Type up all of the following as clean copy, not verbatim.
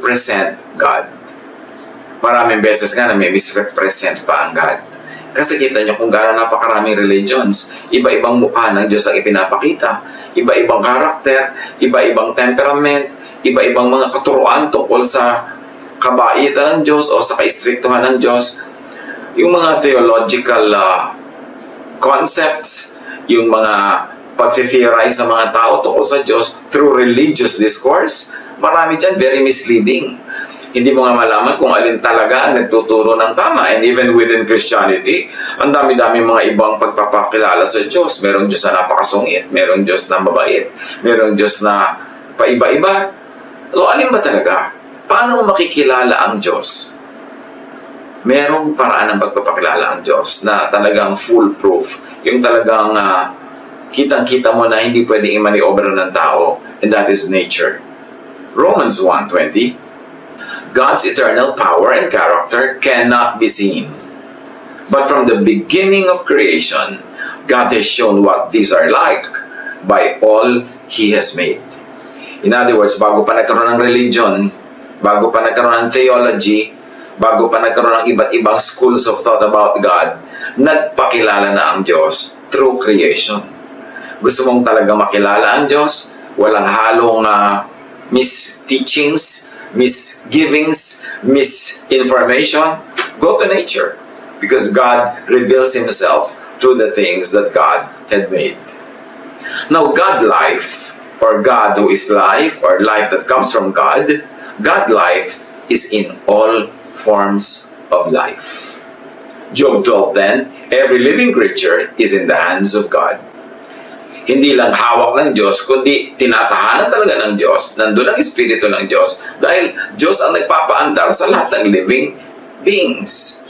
misrepresent God. Maraming beses nga na may misrepresent pa ang God. Kasi kita nyo kung gaano napakaraming religions, iba-ibang mukha ng Diyos ang ipinapakita, iba-ibang karakter, iba-ibang temperament, iba-ibang mga katuruan tungkol sa kabaitan ng Diyos o sa kaistriktuhan ng Diyos. Yung mga theological concepts, yung mga pag-theorize sa mga tao tungkol sa Diyos through religious discourse, marami dyan very misleading. Hindi mo nga malaman kung alin talaga ang nagtuturo ng tama. And even within Christianity, ang dami-dami mga ibang pagpapakilala sa Diyos. Merong Diyos na napakasungit, merong Diyos na mabait, merong Diyos na paiba-iba. So, alin ba talaga? Paano mo makikilala ang Diyos? Merong paraan ng pagpapakilala ang Diyos na talagang foolproof. Yung talagang kitang-kita mo na hindi pwedeng i-maniobre ng tao. And that is nature. Romans 1:20, God's eternal power and character cannot be seen. But from the beginning of creation, God has shown what these are like by all He has made. In other words, bago pa nagkaroon ng religion, bago pa nagkaroon ng theology, bago pa nagkaroon ng iba't ibang schools of thought about God, nagpakilala na ang Diyos through creation. Gusto mong talaga makilala ang Diyos? Walang halong misteachings, misgivings, misinformation? Go to nature. Because God reveals Himself through the things that God had made. Now, God life, or God who is life, or life that comes from God, God life is in all forms of life. Job 12 then, every living creature is in the hands of God. Hindi lang hawak ng Diyos, kundi tinatahanan talaga ng Diyos, nandun ang Espiritu ng Diyos, dahil Diyos ang nagpapaandar sa lahat ng living beings.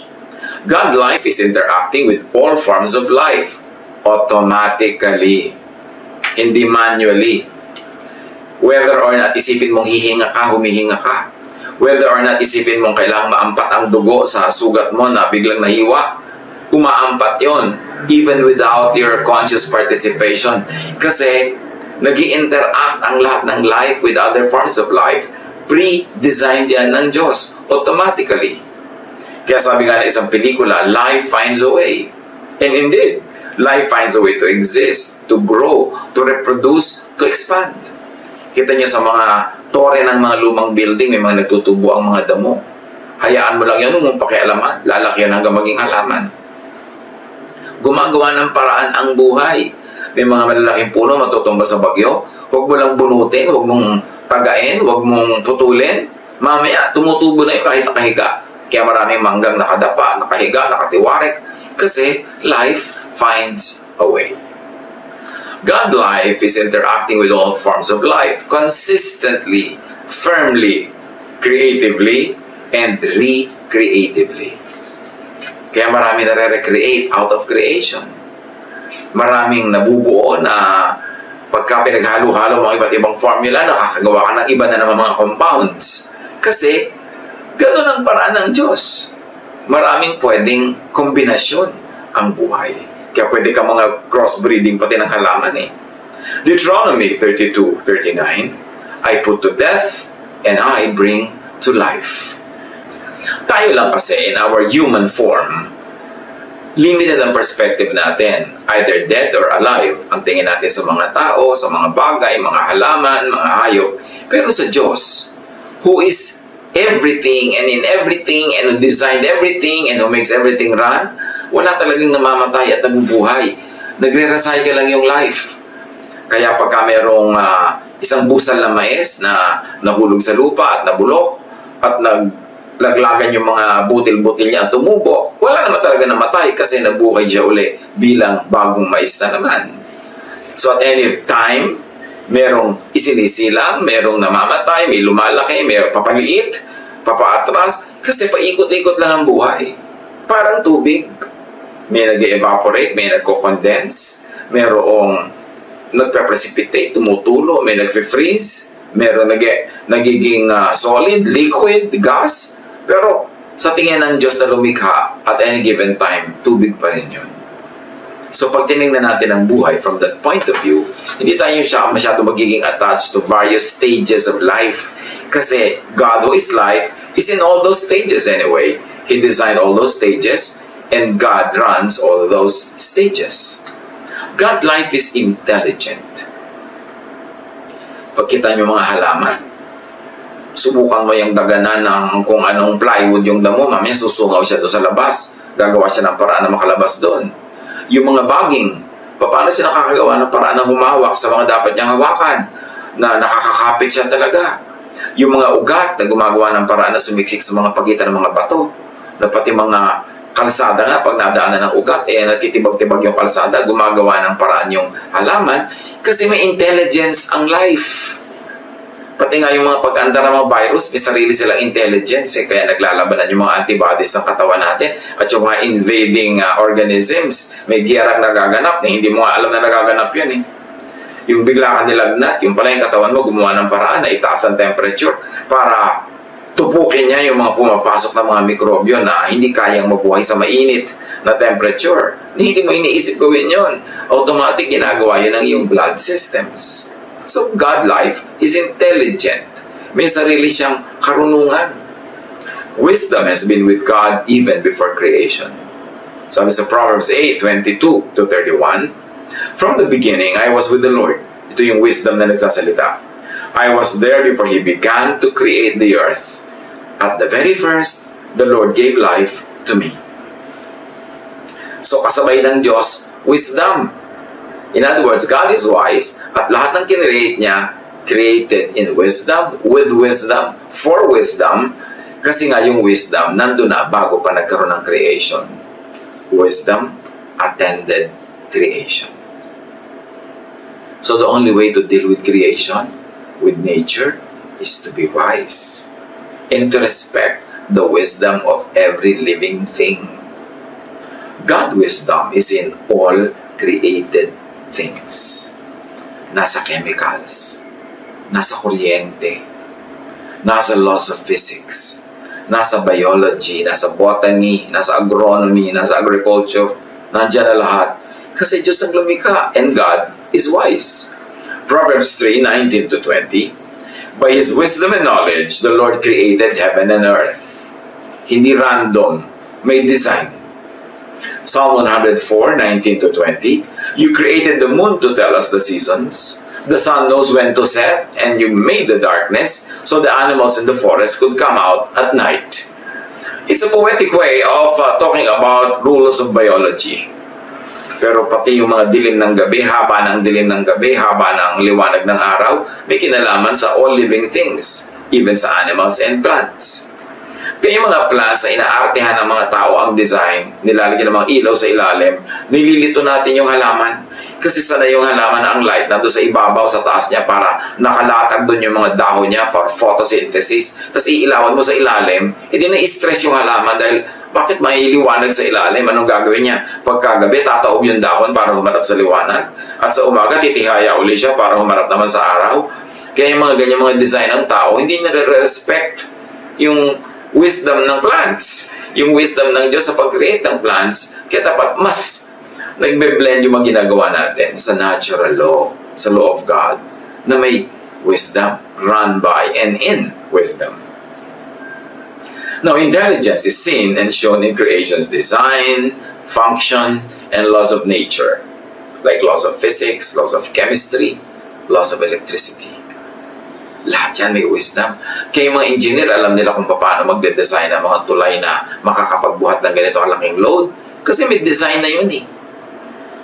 God life is interacting with all forms of life, automatically, hindi manually. Whether or not isipin mong hihinga ka, humihinga ka. Whether or not isipin mong kailangang maampat ang dugo sa sugat mo na biglang nahiwa, umaampat yon, even without your conscious participation. Kasi nag-i-interact ang lahat ng life with other forms of life. Pre-designed yan ng Diyos, automatically. Kaya sabi nga na isang pelikula, life finds a way. And indeed, life finds a way to exist, to grow, to reproduce, to expand. Kita niyo sa mga tore ng mga lumang building, may mga nagtutubo ang mga damo. Hayaan mo lang yan, mong pakialaman, lalaki yan hanggang maging halaman. Gumagawa ng paraan ang buhay. May mga malalaking puno matutumba sa bagyo. Huwag mo lang bunutin, huwag mong tagain, huwag mong putulin. Mamaya, tumutubo na yun kahit nakahiga. Kaya maraming manggang nakadapa, nakahiga, nakatiwarik. Kasi life finds a way. God life is interacting with all forms of life consistently, firmly, creatively, and recreatively. Kaya marami nare-recreate out of creation. Maraming nabubuo na pagka pinaghalo-halo mga iba't ibang formula, nakakagawa ka ng iba na naman mga compounds. Kasi, gano'n ang paraan ng Diyos. Maraming pwedeng kombinasyon ang buhay. Kaya pwede ka mga crossbreeding pati ng halaman eh. Deuteronomy 32:39, I put to death and I bring to life. Tayo lang kasi in our human form, limited ang perspective natin. Either dead or alive. Ang tingin natin sa mga tao, sa mga bagay, mga halaman, mga hayop. Pero sa Diyos, who is everything and in everything and who designed everything and who makes everything run, wala talagang namamatay at nabubuhay. Nagre-recycle lang yung life. Kaya pagka merong isang busal na mais na nahulog sa lupa at nabulok at naglaglagan yung mga butil-butil niya at tumubo, wala naman talaga namatay kasi nabuhay siya uli bilang bagong mais na naman. So at any time, merong isinisilang, merong namamatay, may lumalaki, may papaliit, papaatras, kasi paikot-ikot lang ang buhay. Parang tubig. May nag-evaporate, may nagko-condense, merong nagpe-precipitate, tumutulo, may nagfe-freeze, merong nagiging solid, liquid, gas. Pero sa tingin ng Diyos na lumikha, at any given time, tubig pa rin yun. So pag tinignan natin ang buhay from that point of view, hindi tayo masyado magiging attached to various stages of life. Kasi God who is life is in all those stages anyway. He designed all those stages and God runs all those stages. God life is intelligent. Pagkita nyo mga halaman, subukan mo yung daganan ng kung anong plywood yung damo, mamaya susungaw siya doon sa labas. Gagawa siya ng paraan na makalabas doon. Yung mga baging, paano siya nakakagawa ng paraan na humawak sa mga dapat niyang hawakan, na nakakakapit siya talaga. Yung mga ugat na gumagawa ng paraan na sumiksik sa mga pagitan ng mga bato, na pati mga kalsada nga, pag nadaanan ng ugat, natitibag-tibag yung kalsada, gumagawa ng paraan yung halaman, kasi may intelligence ang life. Pati nga yung mga pag-andar ng mga virus, may sarili silang intelligence, kaya naglalabanan yung mga antibodies ng katawan natin, at yung mga invading organisms, may giyarang nagaganap, hindi mo nga alam na nagaganap yun Yung bigla ka nilagnat, yung pala yung katawan mo gumawa ng paraan na itaas ang temperature para tupukin niya yung mga pumapasok na mga mikrobyo na hindi kayang mabuhay sa mainit na temperature. Hindi mo iniisip gawin yun. Automatic ginagawa yun ng iyong blood systems. So, God life is intelligent. May sarili siyang karunungan. Wisdom has been with God even before creation. Sabi sa Proverbs 8:22-31, from the beginning, I was with the Lord. Ito yung wisdom na nagsasalita. I was there before He began to create the earth. At the very first, the Lord gave life to me. So, kasabay ng Diyos, wisdom. In other words, God is wise at lahat ng kinreate niya, created in wisdom, with wisdom, for wisdom, kasi nga yung wisdom nandun na bago pa nagkaroon ng creation. Wisdom attended creation. So the only way to deal with creation, with nature, is to be wise and to respect the wisdom of every living thing. God's wisdom is in all created things. Nasa chemicals, nasa kuryente, nasa laws of physics, nasa biology, nasa botany, nasa agronomy, nasa agriculture, nandiyan na lahat. Kasi Diyos ang lumikha and God is wise. Proverbs 3:19-20, by His wisdom and knowledge, the Lord created heaven and earth. Hindi random, may design. Psalm 104:19-20, you created the moon to tell us the seasons. The sun knows when to set, and you made the darkness so the animals in the forest could come out at night. It's a poetic way of talking about rules of biology. Pero pati yung mga dilim ng gabi, haba ng dilim ng gabi, haba ng liwanag ng araw, may kinalaman sa all living things, even sa animals and plants. Kaya yung mga plants na inaartehan ng mga tao ang design, nilalagyan ng mga ilaw sa ilalim, nililito natin yung halaman. Kasi sanay yung halaman na ang light nandun sa ibabaw, sa taas niya para nakalatag doon yung mga dahon niya for photosynthesis. Tapos iilawan mo sa ilalim, hindi na-stress yung halaman dahil bakit may liwanag sa ilalim? Anong gagawin niya? Pagkagabi, tataob yung dahon para humarap sa liwanag. At sa umaga, titihaya uli siya para humarap naman sa araw. Kaya yung mga ganyan mga design ng tao, hindi nare-respect yung wisdom ng plants, yung wisdom ng Diyos sa pag-create ng plants, kaya dapat mas nagbe-blend yung mga ginagawa natin sa natural law, sa law of God, na may wisdom, run by and in wisdom. Now, intelligence is seen and shown in creation's design, function, and laws of nature, like laws of physics, laws of chemistry, laws of electricity. Lahat yan may wisdom. Kaya yung mga engineer, alam nila kung paano magde-design ng mga tulay na makakapagbuhat ng ganito kalaking load. Kasi may design na yun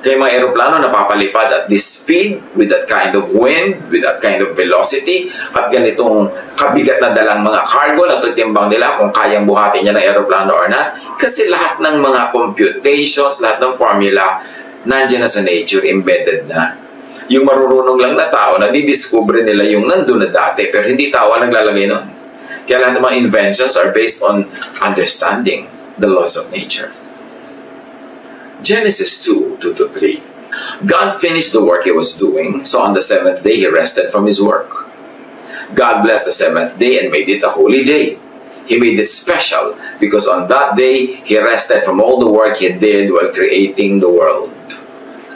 Kaya mga aeroplano napapalipad at this speed, with that kind of wind, with that kind of velocity, at ganitong kabigat na dalang mga cargo na tutimbang nila kung kayang buhatin niya ng aeroplano or not. Kasi lahat ng mga computations, lahat ng formula, nandiyan na sa nature, embedded na. Yung marurunong lang na tao, nadidiscover nila yung nandun na dati, pero hindi tao ang naglalagay nun. Kaya lahat ng mga inventions are based on understanding the laws of nature. Genesis 2:2-3. God finished the work He was doing, so on the seventh day He rested from His work. God blessed the seventh day and made it a holy day. He made it special because on that day He rested from all the work He did while creating the world.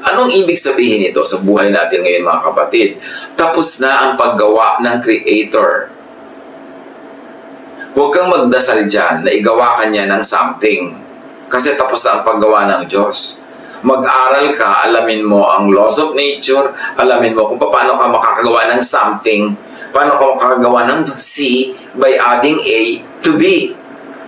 Anong ibig sabihin nito sa buhay natin ngayon, mga kapatid? Tapos na ang paggawa ng Creator. Huwag kang magdasal dyan na igawa ka niya ng something. Kasi tapos na ang paggawa ng Diyos. Mag-aral ka, alamin mo ang laws of nature, alamin mo kung paano ka makakagawa ng something, paano ka makakagawa ng C by adding A to B.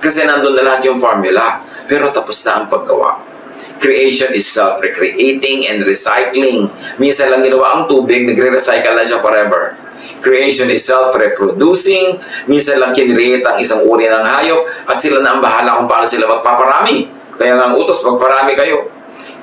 Kasi nandun na lahat yung formula. Pero tapos na ang paggawa. Creation is self-recreating and recycling. Minsan lang ginawa ang tubig, nagre-recycle na siya forever. Creation is self-reproducing. Minsan lang kinreate ang isang uri ng hayop at sila na ang bahala kung paano sila magpaparami. Kaya nga ang utos, magparami kayo.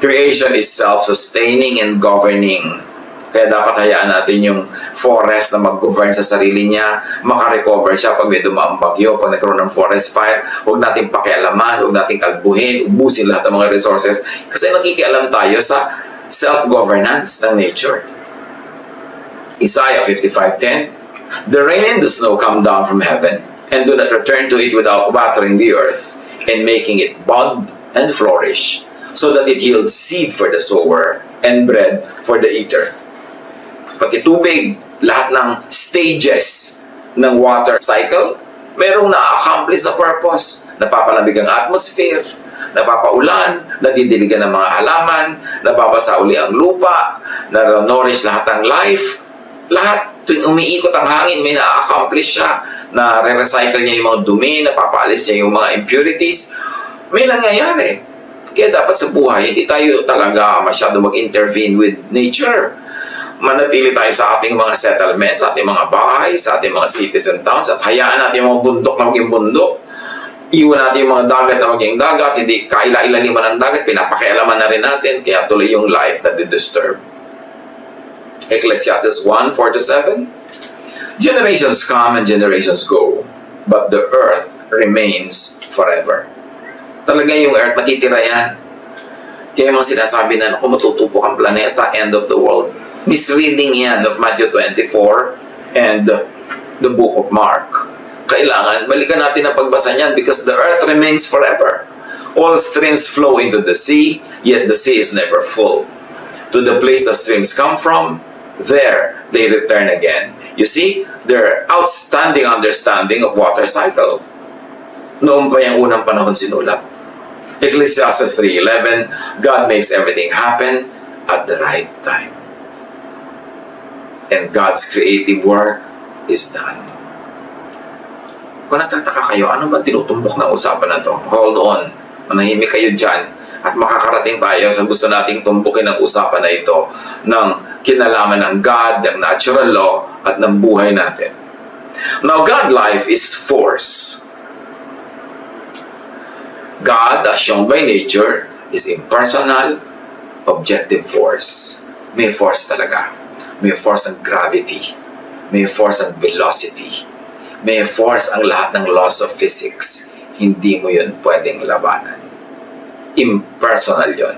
Creation is self-sustaining and governing. Kaya dapat hayaan natin yung forest na mag-govern sa sarili niya, makarecover siya pag may dumaang bagyo, pag nagkaroon ng forest fire. Huwag natin pakialaman, huwag natin kalbuhin, ubusin lahat ng mga resources kasi nakikialam tayo sa self-governance ng nature. Isaiah 55:10, "The rain and the snow come down from heaven, and do not return to it without watering the earth, and making it bud and flourish, so that it yields seed for the sower, and bread for the eater." Pati tubig, lahat ng stages ng water cycle, merong na-accomplish na purpose. Napapalamig ang atmosphere, napapaulan, nadidiligan ng mga halaman, nababasa uli ang lupa, na-nourish lahat ng life. Lahat, tuwing umiikot ang hangin, may na-accomplish siya, na re-recycle niya yung mga dumi, napapaalis niya yung mga impurities. May nangyayari. Kaya dapat sa buhay, hindi tayo talaga masyado mag-intervene with nature. Manatili tayo sa ating mga settlements, sa ating mga bahay, sa ating mga cities and towns, at hayaan natin yung mga bundok na maging bundok. Iwan natin yung mga dagat na maging dagat, hindi kaila-ilaliman ng dagat, pinapakialaman na rin natin, kaya tuloy yung life na di-disturb. Ecclesiastes 1:4-7, "Generations come and generations go, but the earth remains forever." Talaga yung earth, matitira yan. Kaya yung mga sinasabi na, kung matutupok ang planeta, end of the world. Misreading yan of Matthew 24 and the book of Mark. Kailangan, balikan natin ang pagbasa niyan because the earth remains forever. All streams flow into the sea, yet the sea is never full. To the place the streams come from, there they return again. You see, their outstanding understanding of water cycle. Noon pa yung unang panahon sinulat. Ecclesiastes 3:11, "God makes everything happen at the right time. And God's creative work is done." Kung nagtataka kayo, ano ba tinutumbok ng usapan na to? Hold on. Manahimik kayo dyan. At makakarating tayo sa gusto nating tumbukin ang usapan na ito ng kinalaman ng God, ng natural law, at ng buhay natin. Now, God life is force. God, as shown by nature, is impersonal, objective force. May force talaga. May force ang gravity. May force ang velocity. May force ang lahat ng laws of physics. Hindi mo yun pwedeng labanan. Impersonal yun.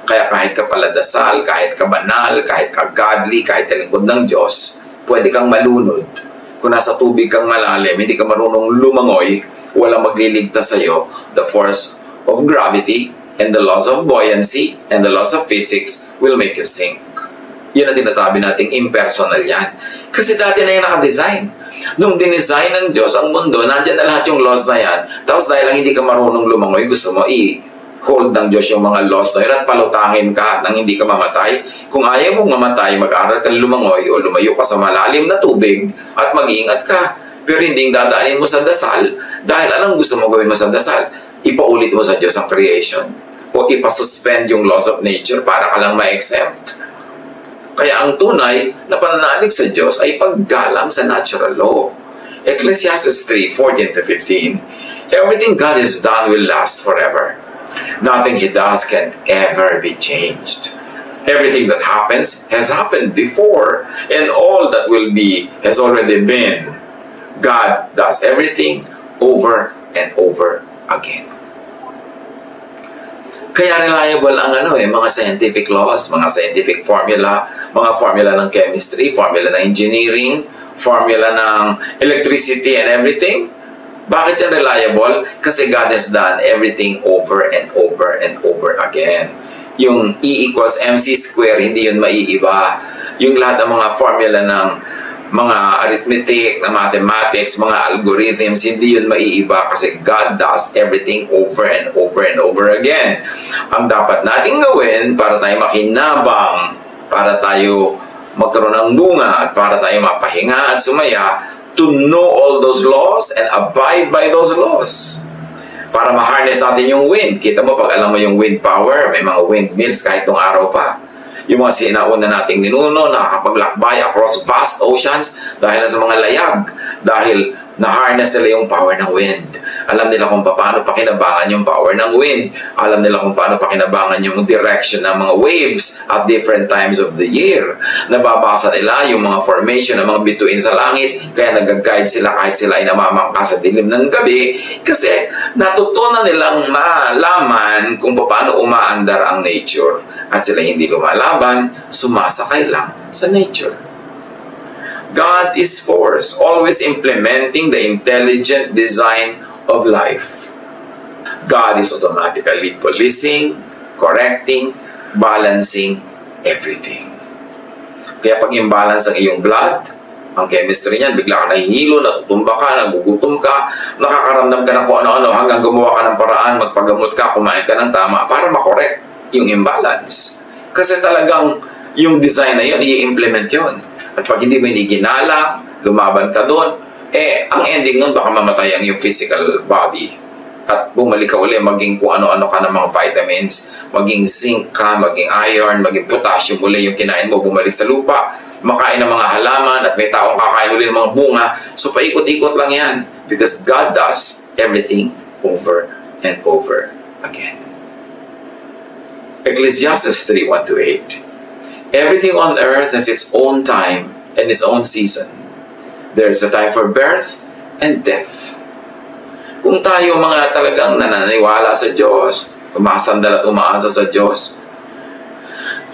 Kaya kahit ka paladasal, kahit ka banal, kahit ka godly, kahit ka lingkod ng Diyos, pwede kang malunod. Kung nasa tubig kang malalim, hindi ka marunong lumangoy, walang magliligtas sa'yo. The force of gravity and the laws of buoyancy and the laws of physics will make you sink. Yun ang tinatabi nating impersonal yan. Kasi dati na yan nakadesign. Nung dinesign ng Diyos ang mundo, nandiyan na lahat yung laws na yan. Tapos dahil lang hindi ka marunong lumangoy, gusto mo hold ng Diyos yung mga laws na yun at palutangin ka nang hindi ka mamatay. Kung ayaw mong mamatay, mag-aral ka lumangoy o lumayo ka sa malalim na tubig at mag-iingat ka. Pero hindi dadaanin mo sa dasal dahil anong gusto mo gawin mo sa dasal? Ipaulit mo sa Diyos ang creation o ipasuspend yung laws of nature para ka lang ma-exempt. Kaya ang tunay na pananalig sa Diyos ay paggalang sa natural law. Ecclesiastes 3:14-15, "Everything God has done will last forever. Nothing He does can ever be changed. Everything that happens has happened before, and all that will be has already been. God does everything over and over again." Kaya reliable ang mga scientific laws, mga scientific formula, mga formula ng chemistry, formula ng engineering, formula ng electricity and everything. Bakit yan reliable? Kasi God has done everything over and over and over again. Yung E equals MC square, hindi yun maiiba. Yung lahat ng mga formula ng mga arithmetic, na mathematics, mga algorithms, hindi yun maiiba kasi God does everything over and over and over again. Ang dapat nating gawin para tayo makinabang, para tayo magkaroon ng bunga, at para tayo mapahinga at sumaya, to know all those laws and abide by those laws. Para ma-harness natin yung wind. Kita mo, pag alam mo yung wind power, may mga windmills kahit nung araw pa. Yung mga sinauna nating ninuno, nakakapaglakbay across vast oceans dahil sa mga layag. Dahil na-harness nila yung power ng wind. Alam nila kung paano pakinabangan yung power ng wind. Alam nila kung paano pakinabangan yung direction ng mga waves at different times of the year. Nababasa nila yung mga formation ng mga bituin sa langit, kaya nag-guide sila kahit sila ay namamangka sa dilim ng gabi, kasi natutunan nilang malaman kung paano umaandar ang nature. At sila hindi lumalaban, sumasakay lang sa nature. God is force, always implementing the intelligent design of life. God is automatically policing, correcting, balancing everything. Kaya pag imbalance ang iyong blood, ang chemistry niyan, bigla ka nahihilo, natutumba ka, nagugutom ka, nakakaramdam ka ng kung ano-ano, hanggang gumawa ka ng paraan, magpagamot ka, kumain ka ng tama para makorek yung imbalance. Kasi talagang yung design na yun, i-implement yun. At pag hindi mo ginala, lumaban ka doon, ang ending nun, baka mamatay ang yung physical body. At bumalik ka uli, maging kung ano-ano ka ng mga vitamins, maging zinc ka, maging iron, maging potassium uli yung kinain mo, bumalik sa lupa, makain ng mga halaman, at may taong kakain uli ng mga bunga. So paikot-ikot lang yan. Because God does everything over and over again. Ecclesiastes 3:1-8. Everything on earth has its own time and its own season. There is a time for birth and death. Kung tayo mga talagang nananiwala sa Diyos, umasandal at umaasa sa Diyos,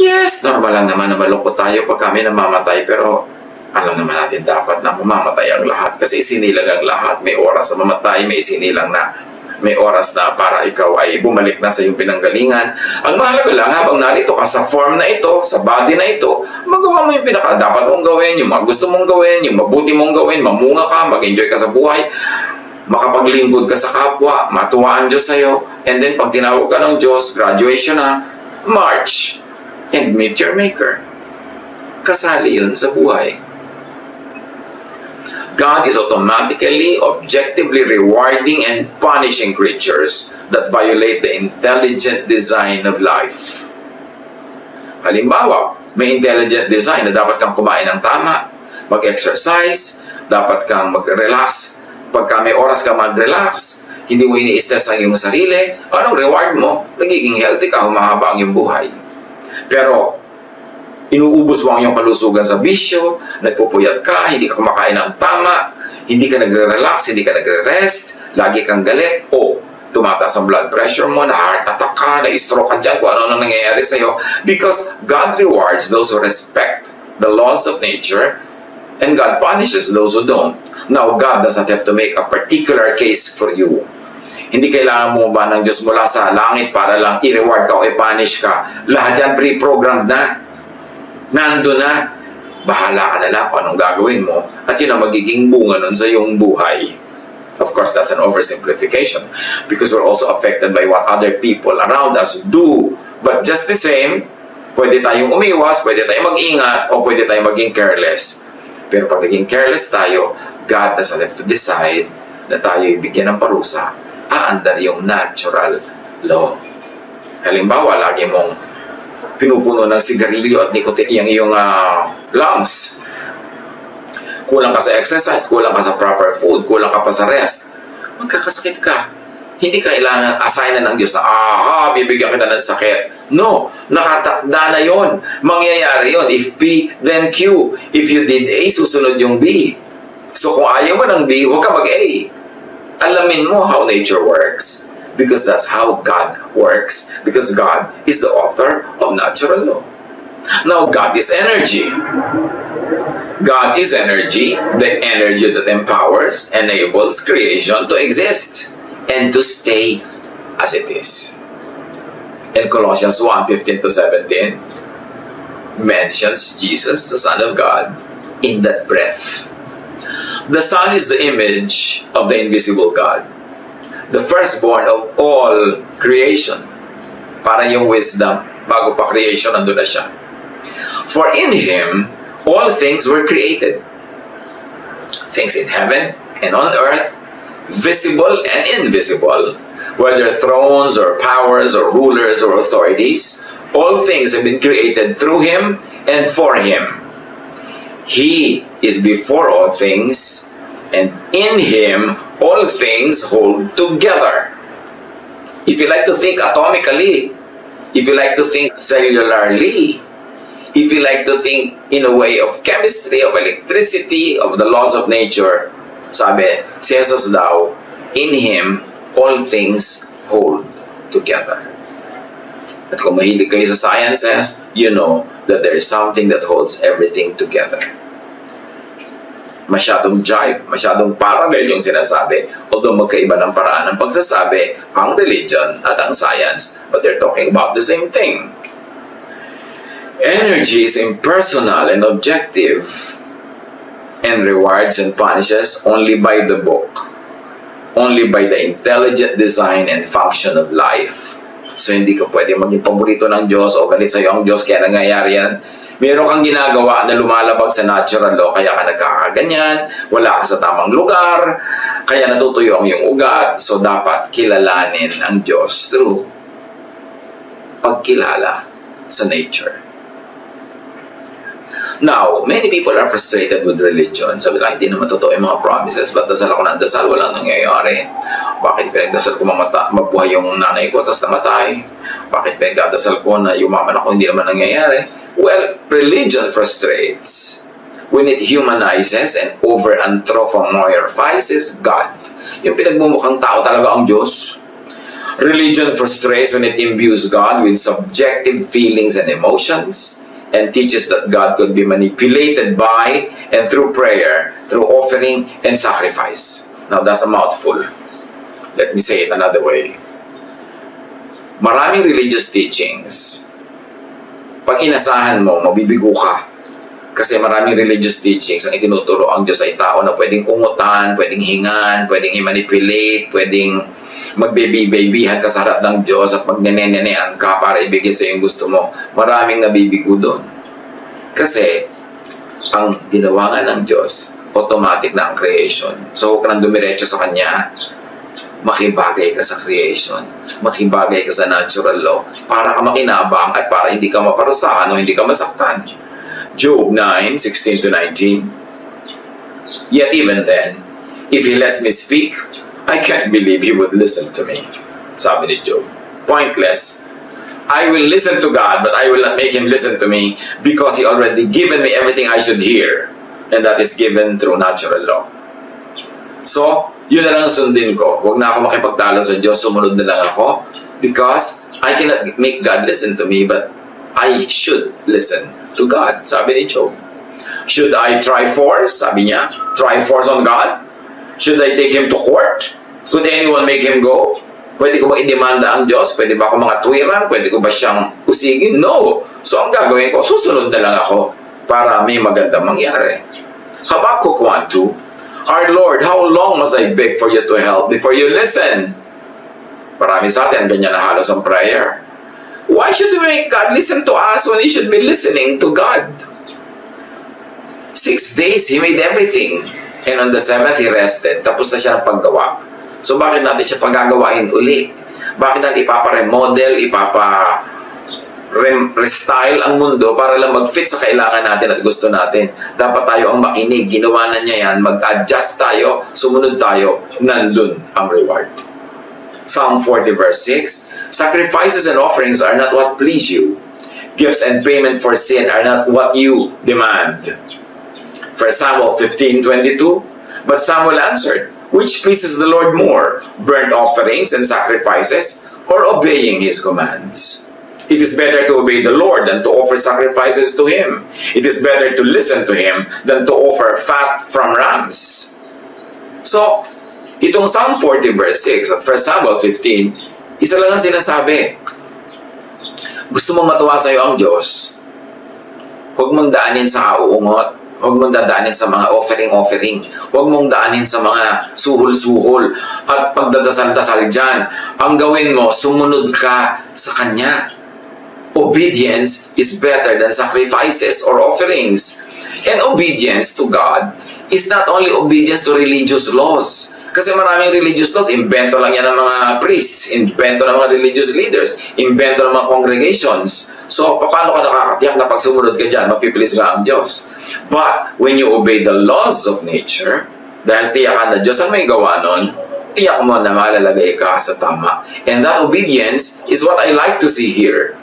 yes, normal lang naman na malungkot tayo pag kami namamatay, pero alam naman natin dapat na mamamatay ang lahat kasi isinilang ang lahat. May oras na mamatay, may isinilang na. May oras na para ikaw ay bumalik na sa iyong pinanggalingan. Ang mahalaga lang, habang narito ka sa form na ito, sa body na ito, magawa mo yung pinaka-dapat mong gawin, yung mga gusto mong gawin, yung mabuti mong gawin, mamunga ka, mag-enjoy ka sa buhay, makapaglingkod ka sa kapwa, matuwa ang Diyos sa'yo, and then pag tinawag ka ng Diyos, graduation na, march, and meet your Maker. Kasali yun sa buhay. God is automatically, objectively rewarding and punishing creatures that violate the intelligent design of life. Halimbawa, may intelligent design na dapat kang kumain ng tama, mag-exercise, dapat kang mag-relax. Pagka may oras ka mag-relax, hindi mo ini-stress ang iyong sarili, anong reward mo? Nagiging healthy ka, humahaba ang iyong buhay. Pero, inuubos mo ang iyong kalusugan sa bisyo, nagpupuyat ka, hindi ka kumakain ng tama, hindi ka nagre-relax, hindi ka nagre-rest, lagi kang galit, o tumataas ang blood pressure mo, na-heart attack ka, na-stroke ka dyan, kung ano nangyayari sa'yo. Because God rewards those who respect the laws of nature, and God punishes those who don't. Now, God doesn't have to make a particular case for you. Hindi kailangan mo ba ng Diyos mula sa langit para lang i-reward ka o i-punish ka. Lahat yan pre-programmed na. Nando na, bahala ka na lang kung anong gagawin mo at yun ang magiging bunga nun sa iyong buhay. Of course, that's an oversimplification because we're also affected by what other people around us do. But just the same, pwede tayong umiwas, pwede tayong mag-ingat, o pwede tayong maging careless. Pero pag naging careless tayo, God doesn't have to decide na tayo ibigyan ng parusa. Aandar yung natural law. Halimbawa, lagi mong pinupuno ng sigarilyo at nicotine yung iyong lungs. Kulang ka sa exercise, kulang ka sa proper food, kulang ka pa sa rest, magkakasakit ka. Hindi kailangan assignan ng Diyos na, bibigyan kita ng sakit. No, nakatakda na yon. Mangyayari yon. If B, then Q. If you did A, susunod yung B. So kung ayaw mo ng B, huwag ka mag-A. Alamin mo how nature works. Because that's how God works. Because God is the author of natural law. Now, God is energy. God is energy, the energy that empowers, enables creation to exist and to stay as it is. And Colossians 1:15-17 mentions Jesus, the Son of God, in that breath. The Son is the image of the invisible God, the firstborn of all creation. Para yung wisdom, bago pa creation, nandun na siya. For in Him, all things were created. Things in heaven and on earth, visible and invisible, whether thrones or powers or rulers or authorities, all things have been created through Him and for Him. He is before all things, and in Him all things hold together. If you like to think atomically, if you like to think cellularly, if you like to think in a way of chemistry, of electricity, of the laws of nature, sabi, si Jesus daw, in Him, all things hold together. At kung mahilig kayo sa sciences, you know that there is something that holds everything together. Masyadong jive, masyadong parallel yung sinasabi. Although magkaiba ng paraan ng pagsasabi, ang religion at ang science, but they're talking about the same thing. Energy is impersonal and objective, and rewards and punishes only by the book, only by the intelligent design and function of life. So hindi ka pwede maging paborito ng Diyos o galit sa'yo ang Diyos kaya nangyayari yan. Meron kang ginagawa na lumalabag sa natural law kaya ka nagkakaganyan, wala ka sa tamang lugar, kaya natutuyo ang iyong ugat. So dapat kilalanin ang Diyos through pagkilala sa nature. Now, many people are frustrated with religion. Sabi lang, hindi naman totoo yung mga promises. Ba't dasal ako ng dasal? Walang nangyayari. Bakit pinagdasal ko mabuhay yung nanay ko tapos namatay? Bakit pinagdasal ko na yumaman ako? Hindi naman nangyayari. Well, religion frustrates when it humanizes and over-anthropomorphizes God. Yung pinagmumukhang tao talaga ang Diyos. Religion frustrates when it imbues God with subjective feelings and emotions, and teaches that God could be manipulated by and through prayer, through offering and sacrifice. Now, that's a mouthful. Let me say it another way. Maraming religious teachings, pag inasahan mo, mabibigo ka. Kasi maraming religious teachings ang itinuturo ang Diyos ay tao na pwedeng umutan, pwedeng hingan, pwedeng i-manipulate, pwedeng magbaby-babyhan ka sa harap ng Diyos at magnene-nenean ka para ibigay sa yung gusto mo. Maraming nabibigo doon. Kasi, ang ginawa nga ng Diyos, automatic na ang creation. So, huwag ka nang dumiretso sa Kanya, makibagay ka sa creation, makibagay ka sa natural law, para ka makinabang at para hindi ka maparusahan o hindi ka masaktan. Job 9:16-19. Yet even then, if He lets me speak, I can't believe He would listen to me. Sabi ni Job. Pointless. I will listen to God, but I will not make Him listen to me because He already given me everything I should hear. And that is given through natural law. So, yun na lang sundin ko. Huwag na ako makipagtalo sa Diyos. Sumunod na lang ako because I cannot make God listen to me, but I should listen to God. Sabi ni Job. Should I try force? Sabi niya. Try force on God? Should I take Him to court? Could anyone make Him go? Pwede ko ba idemanda ang Diyos? Pwede ba ako mga tuwiran? Pwede ko ba siyang usigin? No! So ang gagawin ko, susunod na lang ako para may magandang mangyari. Habakkuk 1:2. Our Lord, how long must I beg for you to help before you listen? Marami sa atin, ganyan na halos ang prayer. Why should we make God listen to us when He should be listening to God? 6 days, He made everything. And on the 7th, He rested. Tapos na siya ng paggawa. So bakit natin siya paggagawain uli? Bakit natin ipapa-remodel, restyle ang mundo para lang mag-fit sa kailangan natin at gusto natin? Dapat tayo ang makinig. Ginawa na niya yan. Mag-adjust tayo. Sumunod tayo. Nandun ang reward. Psalm 40 verse 6. Sacrifices and offerings are not what please you. Gifts and payment for sin are not what you demand. 1 Samuel 15:22. But Samuel answered, which pleases the Lord more, burnt offerings and sacrifices, or obeying His commands? It is better to obey the Lord than to offer sacrifices to Him. It is better to listen to Him than to offer fat from rams. So, itong Psalm 40 verse 6 at 1 Samuel 15, isa lang ang sinasabi. Gusto mong matuwa sa'yo ang Diyos, huwag mong daanin sa auungot. Huwag mong dadaanin sa mga offering. Huwag mong daanin sa mga suhol-suhol at pagdadasal-dasal dyan. Ang gawin mo, sumunod ka sa Kanya. Obedience is better than sacrifices or offerings. And obedience to God is not only obedience to religious laws. Kasi maraming religious laws, invento lang yan ng mga priests, invento ng mga religious leaders, invento ng mga congregations. So, paano ka nakakatiyak na pag sumunod ka dyan, mapipilis ka ang Diyos? But, when you obey the laws of nature, dahil tiyakan na Diyos ang may gawa nun, tiyak mo na malalagay ka sa tama. And that obedience is what I like to see here.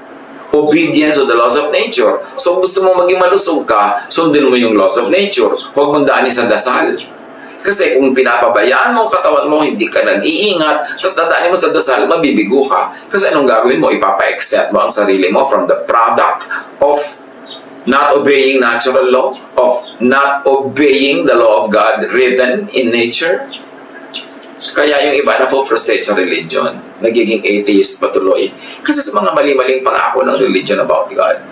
Obedience to the laws of nature. So, gusto mo maging malusog ka, sundin mo yung laws of nature. Huwag mong daanin sa dasal. Kasi kung pinapabayaan mo ang katawan mo, hindi ka nag-iingat, tapos dadaanin mo sa dasal, mabibigo ka. Kasi anong gagawin mo? Ipapa-accept mo ang sarili mo from the product of not obeying natural law, of not obeying the law of God written in nature. Kaya yung iba na-frustrate sa religion, nagiging atheist patuloy. Kasi sa mga mali-maling pangako ng religion about God.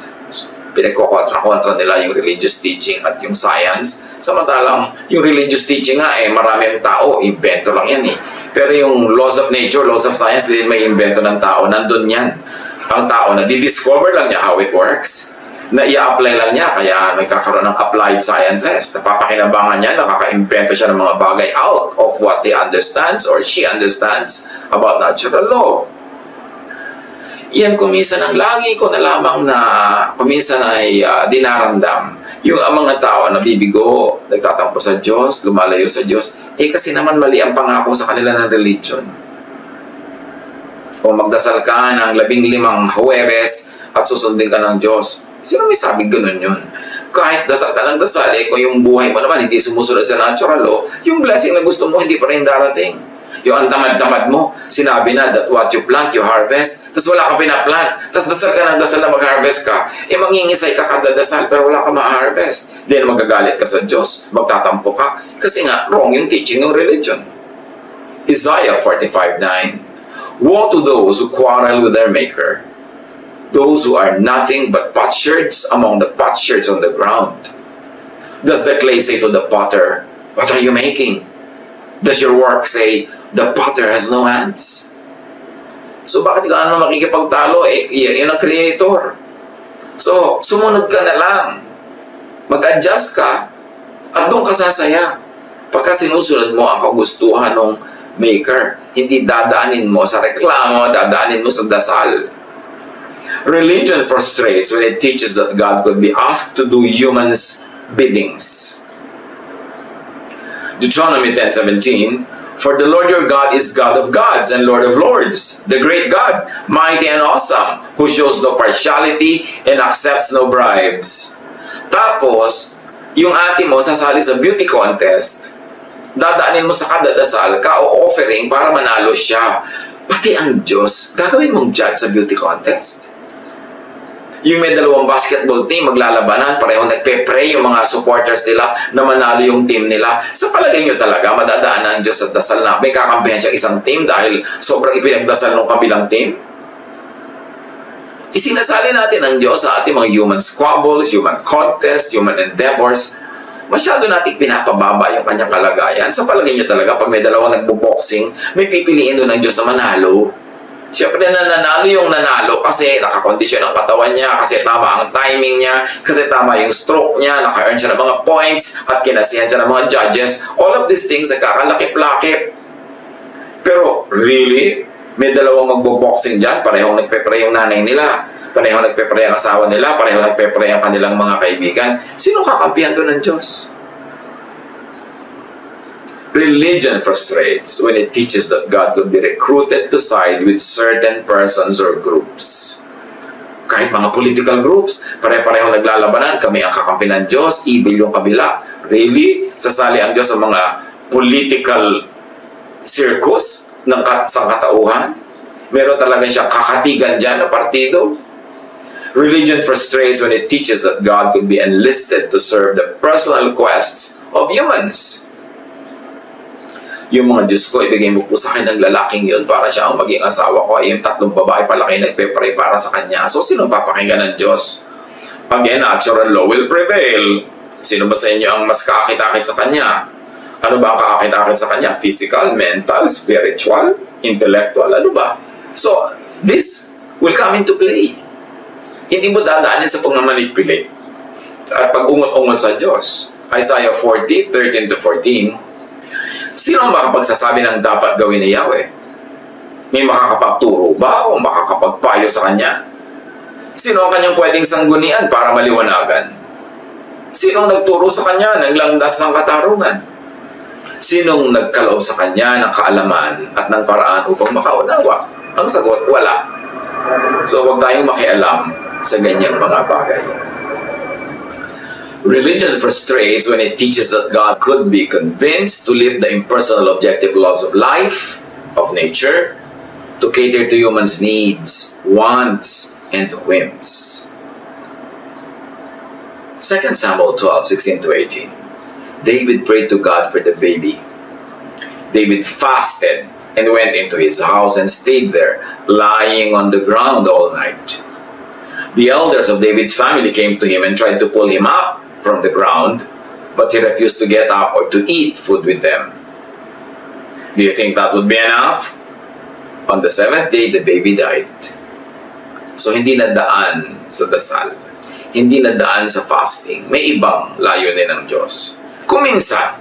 Pinagkokontra-kontra nila yung religious teaching at yung science. Samantalang yung religious teaching nga marami ang tao, invento lang yan Pero yung laws of nature, laws of science, din may invento ng tao, nandun yan. Ang tao na di-discover lang niya how it works, na i-apply lang niya, kaya may kakaroon ng applied sciences. Napapakinabangan niya, nakaka-invento siya ng mga bagay out of what he understands or she understands about natural law. Yan kuminsan ang lagi ko na lamang na kuminsan ay dinaramdam. Yung mga tao na bibigo, nagtatampo sa Diyos, lumalayo sa Diyos, kasi naman mali ang pangako sa kanila ng religion. O magdasal ka ng 15 Huwebes at susundin ka ng Diyos. Sino may sabing ganun yun? Kahit dasal ka ng dasal, kung yung buhay mo naman hindi sumusunod sa natural law, yung blessing na gusto mo hindi pa rin darating. Yung ang tamad-tamad mo, sinabi na that what you plant, you harvest. Tapos wala ka pinaplant. Tapos dasal ka ng dasal na mag-harvest ka. Mangingisay ka kada dasal pero wala ka ma-harvest. Then magagalit ka sa Diyos, magtatampo ka. Kasi nga, wrong yung teaching ng religion. Isaiah 45:9. Woe to those who quarrel with their maker, those who are nothing but potsherds among the potsherds on the ground. Does the clay say to the potter, what are you making? Does your work say, the potter has no hands? So bakit ka ano makikipagtalo? Yun ang creator. So, sumunod ka na lang. Mag-adjust ka at doon ka sasaya. Pagka sinusunod mo ang kagustuhan ng maker, hindi dadaanin mo sa reklamo, dadaanin mo sa dasal. Religion frustrates when it teaches that God could be asked to do humans' biddings. Deuteronomy 10:17, for the Lord your God is God of gods and Lord of lords, the great God, mighty and awesome, who shows no partiality and accepts no bribes. Tapos, yung ate mo sasali sa beauty contest, dadaanin mo sa kadadasal ka o offering para manalo siya. Pati ang Diyos, gagawin mong judge sa beauty contest. Yung may 2 basketball team, maglalabanan, parehong nagpe-pray yung mga supporters nila na manalo yung team nila. Sa palagay nyo talaga, madadaan ang Diyos sa dasal na may kakampihan siya isang team dahil sobrang ipinagdasal ng kabilang team? Isinasali natin ang Diyos sa ating mga human squabbles, human contests, human endeavors. Masyado natin pinapababa yung kanyang kalagayan. Sa palagay nyo talaga, pag may 2 nagbo-boxing, may pipiliin doon ng Diyos na manalo. Siyempre nanalo yung nanalo kasi nakakondisyon ang katawan niya, kasi tama ang timing niya, kasi tama yung stroke niya, naka-earn siya ng mga points at kinasihan siya ng mga judges. All of these things nagkakalakip-lakip. Pero really, may 2 magbo-boxing dyan, parehong nagpe-pray yung nanay nila, parehong nagpe-pray ang asawa nila, parehong nagpe-pray ang kanilang mga kaibigan. Sino kakampihan doon ng Diyos? Religion frustrates when it teaches that God could be recruited to side with certain persons or groups. Kahit mga political groups, pare-parehong naglalabanan, kami ang kakampi ng Diyos, evil yung kabila. Really? Sasali ang Diyos sa mga political circus ng sangkatauhan? Meron talaga siyang kakatigan dyan na partido? Religion frustrates when it teaches that God could be enlisted to serve the personal quests of humans. Yung mga Diyos ko, ibigay mo po sa akin ng lalaking yun para siya ang maging asawa ko. Yung 3 babae pala kayo nagpe-pray para sa kanya. So, sino papakinggan ng Diyos? Again, natural law will prevail. Sino ba sa inyo ang mas kakakit-akit sa kanya? Ano ba ang kakakit-akit sa kanya? Physical, mental, spiritual, intellectual, ano ba? So, this will come into play. Hindi mo dadaanin sa pagmamanipulate at pag-ungot-ungot sa Diyos. Isaiah 40, 13-14. Sino ang makapagsasabi ng dapat gawin ni Yahweh? May makakapagturo ba o makakapagpayo sa kanya? Sino ang kanyang pwedeng sanggunian para maliwanagan? Sino ang nagturo sa kanya ng landas ng katarungan? Sinong nagkaloob sa kanya ng kaalaman at ng paraan upang makaunawa? Ang sagot, wala. So huwag tayong makialam sa ganyang mga bagay. Religion frustrates when it teaches that God could be convinced to live the impersonal objective laws of life, of nature, to cater to humans' needs, wants, and whims. 2 Samuel 12:16-18. David prayed to God for the baby. David fasted and went into his house and stayed there, lying on the ground all night. The elders of David's family came to him and tried to pull him up from the ground, but he refused to get up or to eat food with them. Do you think that would be enough? On the 7th day, the baby died. So hindi nadaan sa dasal. Hindi nadaan sa fasting. May ibang layunin ng Diyos. Kung minsan,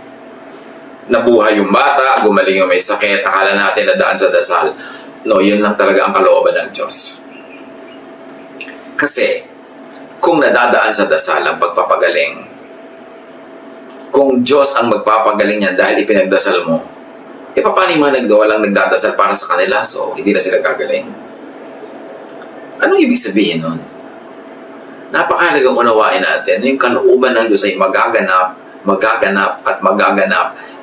nabuhay yung bata, gumaling yung may sakit, akala natin nadaan sa dasal. No, yun lang talaga ang kalooban ng Diyos. Kasi, kung nadadaan sa dasal ang pagpapagaling, kung Diyos ang magpapagaling niyan dahil ipinagdasal mo, paano yung mga walang nagdadasal para sa kanila, so hindi na sila gagaling? Anong ibig sabihin nun? Napakahalagang unawain natin na yung kalooban ng Diyos ay magaganap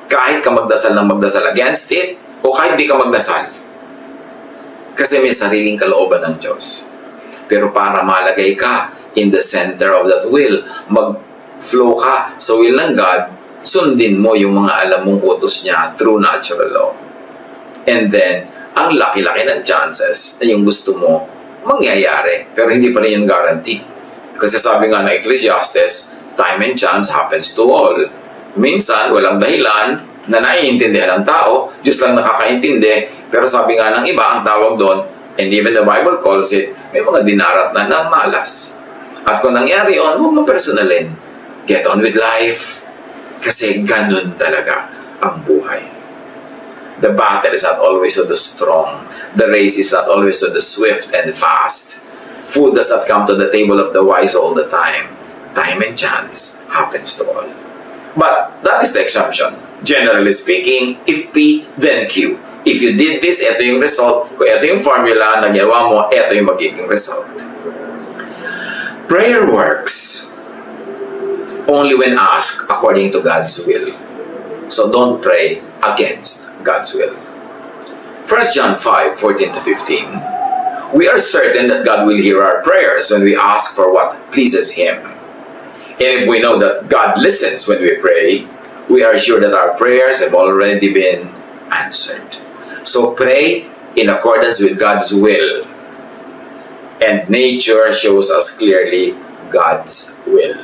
kahit ka magdasal ng magdasal against it o kahit di ka magdasal. Kasi may sariling kalooban ng Diyos. Pero para malagay ka in the center of that will, mag-flow ka sa will ng God, sundin mo yung mga alam mong utos niya through natural law. And then, ang laki-laki ng chances na yung gusto mo mangyayari, pero hindi pa rin yung guarantee. Kasi sabi nga ng Ecclesiastes, time and chance happens to all. Minsan, walang dahilan na naiintindihan ng tao, Diyos lang nakakaintindi, pero sabi nga ng iba, ang tawag doon, and even the Bible calls it, may mga dinarat na ng malas. At kung nangyari yun, huwag mo personalin. Get on with life. Kasi ganun talaga ang buhay. The battle is not always of the strong. The race is not always of the swift and fast. Food does not come to the table of the wise all the time. Time and chance happens to all. But that is the exception. Generally speaking, if P, then Q. If you did this, ito yung result. Kung ito yung formula na ginawa mo, ito yung magiging result. Prayer works only when asked according to God's will. So don't pray against God's will. 1 John 5:14-15. We are certain that God will hear our prayers when we ask for what pleases Him. And if we know that God listens when we pray, we are sure that our prayers have already been answered. So pray in accordance with God's will. And nature shows us clearly God's will.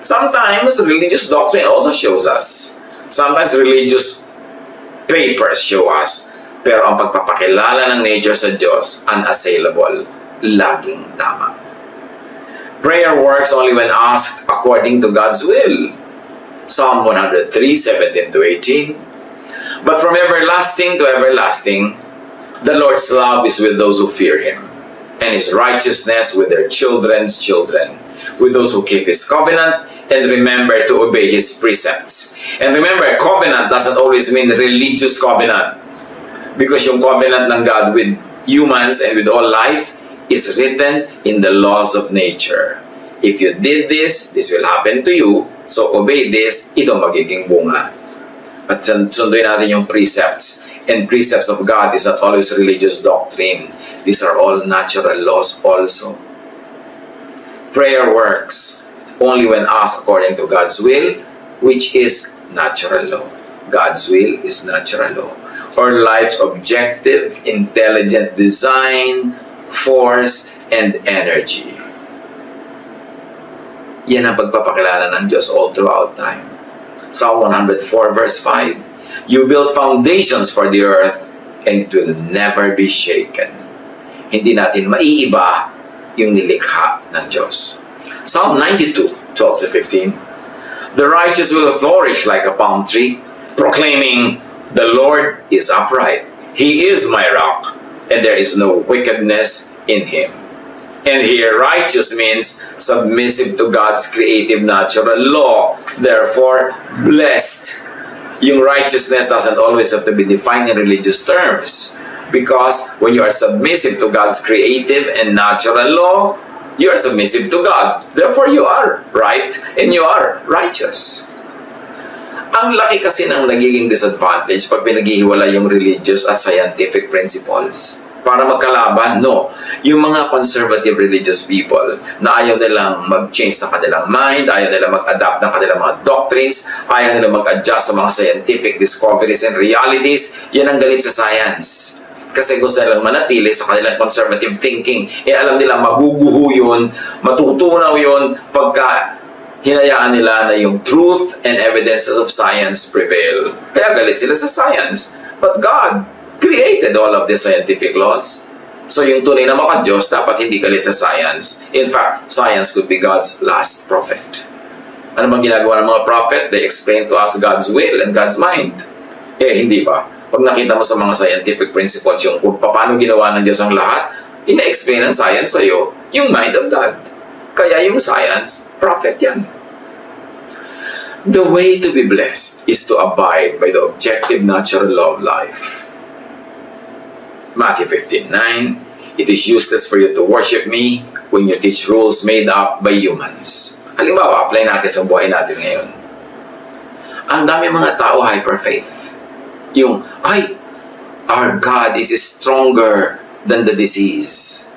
Sometimes religious doctrine also shows us. Sometimes religious papers show us. Pero ang pagpapakilala ng nature sa Diyos, unassailable, laging tama. Prayer works only when asked according to God's will. Psalm 103:17-18. But from everlasting to everlasting, the Lord's love is with those who fear Him, and His righteousness with their children's children, with those who keep His covenant and remember to obey His precepts. And remember, covenant doesn't always mean religious covenant, because yung covenant ng God with humans and with all life is written in the laws of nature. If you did this, this will happen to you. So obey this, ito magiging bunga. At sunduin natin yung precepts. And precepts of God is not always religious doctrine. These are all natural laws also. Prayer works only when asked according to God's will, which is natural law. God's will is natural law, or life's objective, intelligent design, force, and energy. Yan ang pagpapakilala ng Diyos all throughout time. Psalm 104 verse 5, you build foundations for the earth and it will never be shaken. Hindi natin maiiba yung nilikha ng Diyos. Psalm 92, 12-15, the righteous will flourish like a palm tree, proclaiming, the Lord is upright. He is my rock, and there is no wickedness in him. And here, righteous means submissive to God's creative natural law. Therefore, blessed. Yung righteousness doesn't always have to be defined in religious terms. Because when you are submissive to God's creative and natural law, you are submissive to God. Therefore, you are right and you are righteous. Ang laki kasi ng nagiging disadvantage pag pinaghihiwala yung religious at scientific principles. Para magkalaban, no. Yung mga conservative religious people na ayaw nilang mag-change sa kanilang mind, ayaw nilang mag-adapt ng kanilang mga doctrines, ayaw nilang mag-adjust sa mga scientific discoveries and realities, yan ang galit sa science. Kasi gusto nilang manatili sa kanilang conservative thinking. Alam nila maguguho yun, matutunaw yun pagka hinayaan nila na yung truth and evidences of science prevail. Kaya galit sila sa science. But God created all of the scientific laws. So yung tunay na maka-Diyos dapat hindi galit sa science. In fact, science could be God's last prophet. Ano bang ginagawa ng mga prophet? They explain to us God's will and God's mind. Hindi ba? Pag nakita mo sa mga scientific principles yung kung paano ginawa ng Diyos ang lahat, ina-explain ng science sa'yo yung mind of God. Kaya yung science, prophet yan. The way to be blessed is to abide by the objective natural law of life. Matthew 15:9, it is useless for you to worship me when you teach rules made up by humans. Halimbawa, apply natin sa buhay natin ngayon. Ang dami mga tao hyper-faith. Yung, our God is stronger than the disease.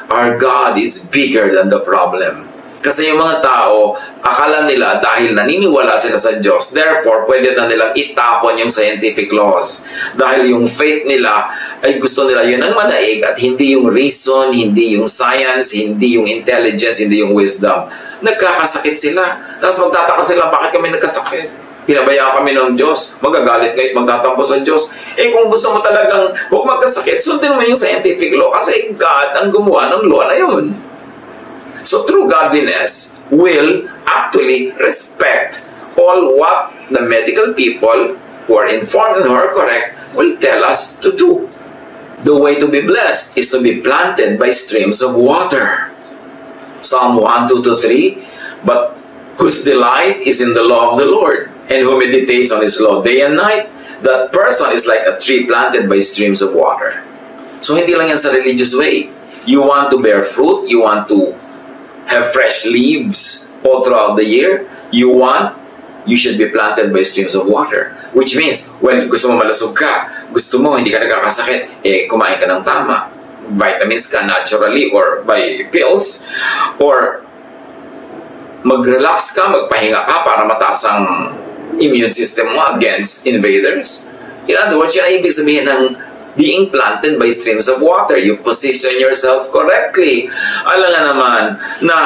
Our God is bigger than the problem. Kasi yung mga tao, akala nila dahil naniniwala sila sa Diyos, therefore, pwede na nilang itapon yung scientific laws. Dahil yung faith nila, ay gusto nila yun ang manaig at hindi yung reason, hindi yung science, hindi yung intelligence, hindi yung wisdom. Nagkakasakit sila. Tapos magtataka sila, bakit kami nagkasakit? Pinabayaan kami ng Diyos. Magagalit ngayon, magtatampo sa Diyos. Kung gusto mo talagang huwag magkasakit, sundin mo yung scientific law kasi God ang gumawa ng law na yun. So true godliness will actually respect all what the medical people who are informed and who are correct will tell us to do. The way to be blessed is to be planted by streams of water. Psalm 1, 2-3, but whose delight is in the law of the Lord, and who meditates on his law day and night, that person is like a tree planted by streams of water. So hindi lang yan sa religious way. You want to bear fruit, you want to have fresh leaves all throughout the year, you should be planted by streams of water. Which means, when gusto mo malasog ka, gusto mo hindi ka nagkakasakit, kumain ka ng tama. Vitamins ka naturally or by pills, or mag-relax ka, magpahinga ka para mataas ang immune system mo against invaders. In other words, yan ay ibig sabihin ng being planted by streams of water. You position yourself correctly. Alam nga naman na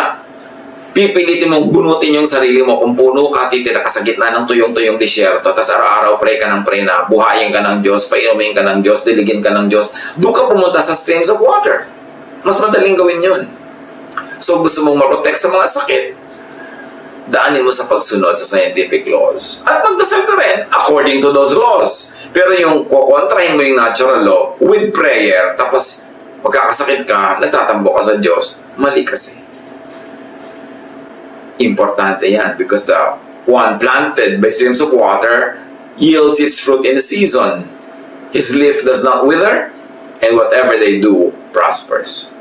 pipilitin mong bunutin yung sarili mo kung puno ka, titira ka sa gitna ng tuyong-tuyong disyerto, tapos araw-araw pray ka ng pray na buhayin ka ng Diyos, painumin ka ng Diyos, diligin ka ng Diyos, doon ka pumunta sa streams of water. Mas madaling gawin yun. So gusto mong ma-protect sa mga sakit, daanin mo sa pagsunod sa scientific laws. At magdasal ka rin according to those laws. Pero yung kukontrahin mo yung natural law with prayer, tapos magkakasakit ka, nagtatambo ka sa Diyos, mali kasi. Importante yan because the one planted by streams of water yields its fruit in the season. His leaf does not wither, and whatever they do prospers.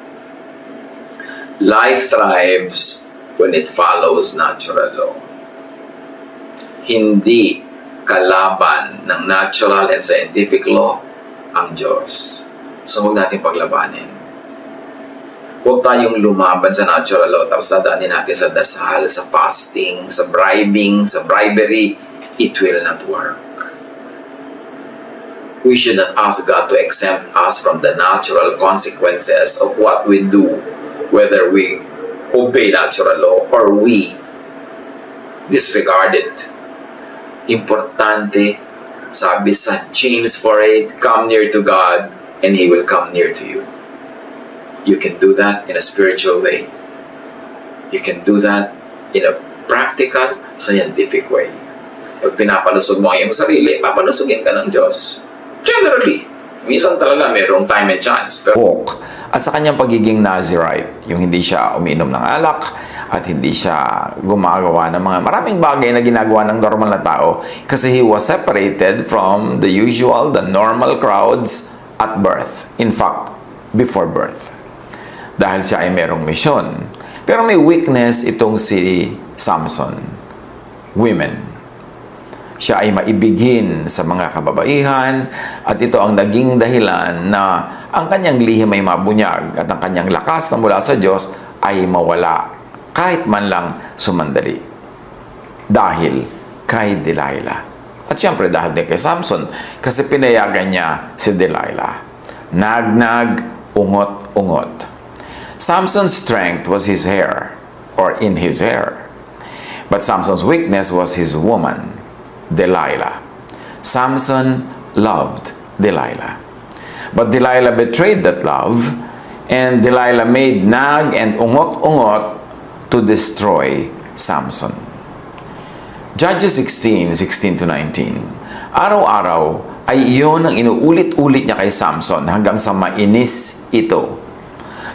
Life thrives when it follows natural law. Hindi kalaban ng natural and scientific law ang Diyos. So huwag natin paglabanin. Huwag tayong lumaban sa natural law tapos dadaanin natin sa dasal, sa fasting, sa bribing, sa bribery. It will not work. We should not ask God to exempt us from the natural consequences of what we do, whether we obey natural law or we disregard it. Importante, sabi sa James 4:8, come near to God and He will come near to you. You can do that in a spiritual way. You can do that in a practical, scientific way. Pag pinapalusog mo ang iyong sarili, papalusugin ka ng Diyos. Generally, minsan talaga mayroong time and chance. Walk. At sa kanyang pagiging Nazirite, yung hindi siya umiinom ng alak at hindi siya gumagawa ng mga maraming bagay na ginagawa ng normal na tao kasi he was separated from the usual, the normal crowds at birth. In fact, before birth. Dahil siya ay merong misyon. Pero may weakness itong si Samson. Women. Siya ay maibigin sa mga kababaihan at ito ang naging dahilan na ang kanyang lihim ay mabunyag at ang kanyang lakas na mula sa Diyos ay mawala kahit man lang sumandali. Dahil kay Delilah. At siyempre dahil din kay Samson kasi pinayagan niya si Delilah. Nag-nag, ungot-ungot. Samson's strength was his hair or in his hair. But Samson's weakness was his woman. Delilah. Samson loved Delilah. But Delilah betrayed that love, and Delilah made nag and ungot-ungot to destroy Samson. Judges 16:16-19. Araw-araw ay iyon ang inuulit-ulit niya kay Samson hanggang sa mainis ito.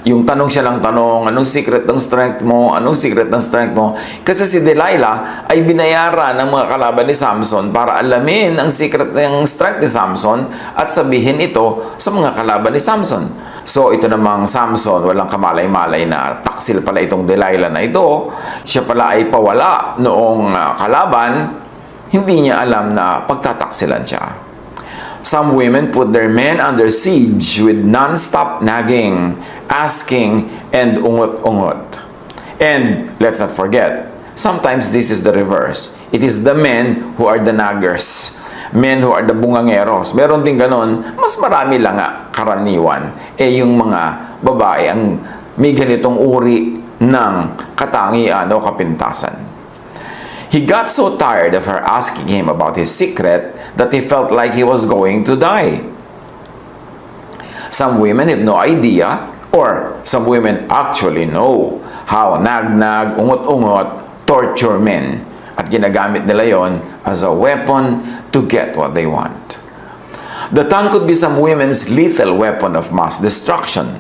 Yung tanong siya lang tanong, anong secret ng strength mo? Anong secret ng strength mo? Kasi si Delilah ay binayaran ng mga kalaban ni Samson para alamin ang secret ng strength ni Samson at sabihin ito sa mga kalaban ni Samson. So ito namang Samson, walang kamalay-malay na taksil pala itong Delilah na ito. Siya pala ay pawala noong kalaban, hindi niya alam na pagtataksilan siya. Some women put their men under siege with non-stop nagging, asking, and ungot-ungot. And let's not forget, sometimes this is the reverse. It is the men who are the naggers. Men who are the bungangeros. Meron din ganon, mas marami lang nga karaniwan. Yung mga babae ang may ganitong uri ng katangian o kapintasan. He got so tired of her asking him about his secret that he felt like he was going to die. Some women have no idea, or some women actually know how nag-nag, ungot-ungot, torture men. At ginagamit nila yon as a weapon to get what they want. The tongue could be some women's lethal weapon of mass destruction.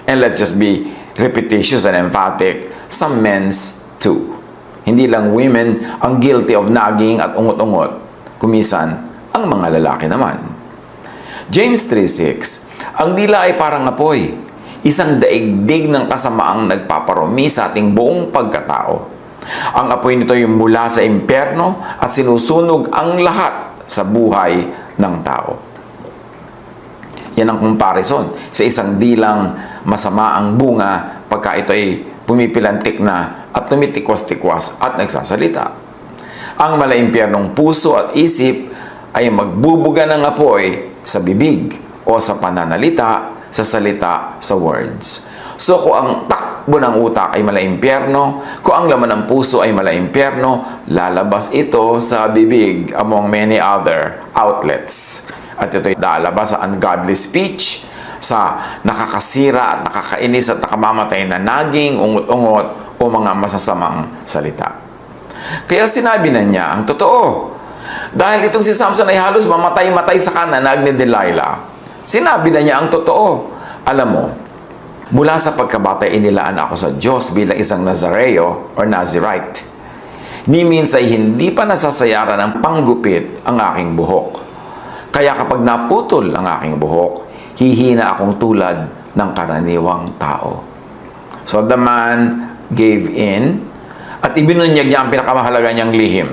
And let's just be repetitious and emphatic, some men's too. Hindi lang women ang guilty of nagging at ungot-ungot, kumisan ang mga lalaki naman. James 3:6, ang dila ay parang apoy, isang daigdig ng kasamaang nagpaparumi sa ating buong pagkatao. Ang apoy nito ay mula sa impyerno at sinusunog ang lahat sa buhay ng tao. Yan ang comparison sa isang dilang masama ang bunga pagka ito ay pumipilantik na at tumitikwas-tikwas at nagsasalita. Ang malaimpyernong puso at isip ay magbubuga ng apoy sa bibig o sa pananalita, sa salita, sa words. So kung ang takbo ng utak ay malaimpyerno, kung ang laman ng puso ay malaimpyerno, lalabas ito sa bibig among many other outlets. At ito ay lalabas sa ungodly speech, sa nakakasira at nakakainis at nakamamatay na naging, ungot-ungot, o mga masasamang salita. Kaya sinabi na niya ang totoo. Dahil itong si Samson ay halos mamatay-matay sa kananag ni Delilah. Sinabi na niya ang totoo. Alam mo, mula sa pagkabata inilaan ako sa Diyos bilang isang Nazareo or Nazirite. Ni minsan ay hindi pa nasasayaran ng panggupit ang aking buhok. Kaya kapag naputol ang aking buhok, hihina akong tulad ng karaniwang tao. So the man gave in at ibinunyag niya ang pinakamahalaga niyang lihim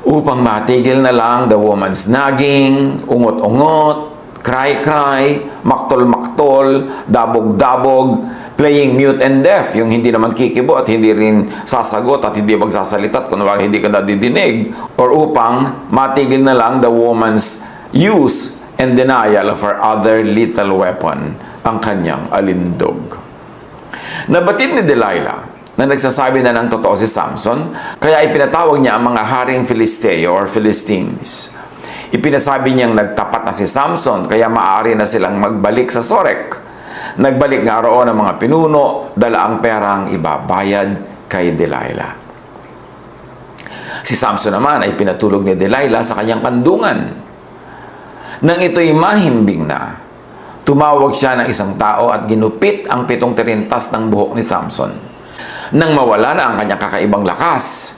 upang matigil na lang the woman's nagging, ungot-ungot, cry-cry, maktol-maktol, dabog-dabog, playing mute and deaf, yung hindi naman kikibo at hindi rin sasagot at hindi magsasalita at kunwari hindi ka nadidinig, or upang matigil na lang the woman's use and denial of her other lethal weapon, ang kanyang alindog. Nabatid ni Delilah na nagsasabi na ng totoo si Samson, kaya ipinatawag niya ang mga haring Filisteo or Philistines. Ipinasabi niyang nagtapat na si Samson, kaya maaari na silang magbalik sa Sorek. Nagbalik nga roon ang mga pinuno, dala ang perang ibabayad kay Delilah. Si Samson naman ay pinatulog ni Delilah sa kanyang kandungan. Nang ito'y mahimbing na, tumawag siya ng isang tao at ginupit ang 7 tirintas ng buhok ni Samson. Nang mawala na ang kanyang kakaibang lakas,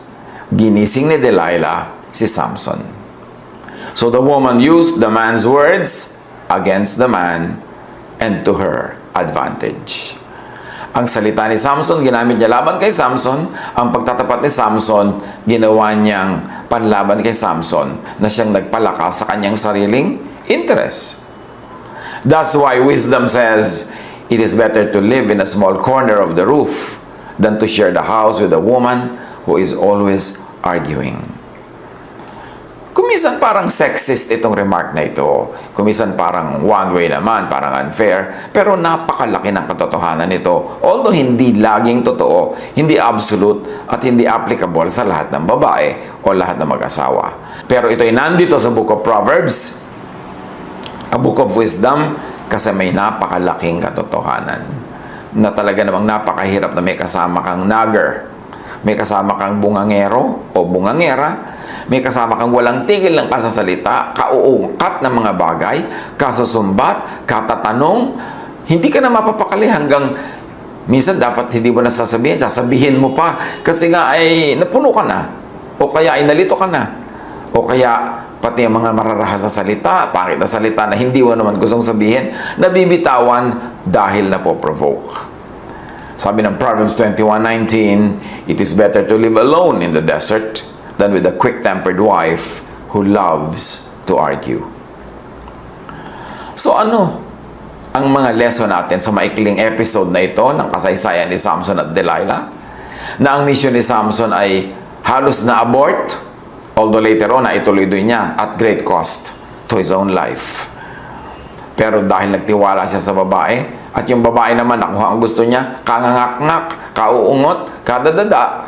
ginising ni Delilah si Samson. So the woman used the man's words against the man and to her advantage. Ang salita ni Samson, ginamit niya laban kay Samson. Ang pagtatapat ni Samson, ginawa niyang panlaban kay Samson na siyang nagpalakas sa kanyang sariling interest. That's why wisdom says, it is better to live in a small corner of the roof than to share the house with a woman who is always arguing. Kumisan parang sexist itong remark na ito. Kumisan parang one way naman, parang unfair. Pero napakalaki ng katotohanan nito. Although hindi laging totoo, hindi absolute, at hindi applicable sa lahat ng babae o lahat ng mag-asawa. Pero ito'y nandito sa Book of Proverbs, a book of wisdom, kasi may napakalaking katotohanan na talaga namang napakahirap na may kasama kang nagger, may kasama kang bungangero o bungangera, may kasama kang walang tigil ng kasasalita, kauungkat ng mga bagay, kasusumbat, katatanong, hindi ka na mapapakali hanggang minsan dapat hindi mo na sasabihin mo pa kasi nga ay napuno ka na o kaya ay nalito ka na o kaya pati ang mga mararahas na salita, pangit na salita na hindi mo naman gustong sabihin, nabibitawan dahil napoprovoke. Sabi ng Proverbs 21:19, it is better to live alone in the desert than with a quick-tempered wife who loves to argue. So ano ang mga lesson natin sa maikling episode na ito ng kasaysayan ni Samson at Delilah? Na ang mission ni Samson ay halos na-abort, although later on, naituloy din niya at great cost to his own life. Pero dahil nagtiwala siya sa babae, at yung babae naman nakuha ang gusto niya, kangangak-ngak, kauungot, kadadada,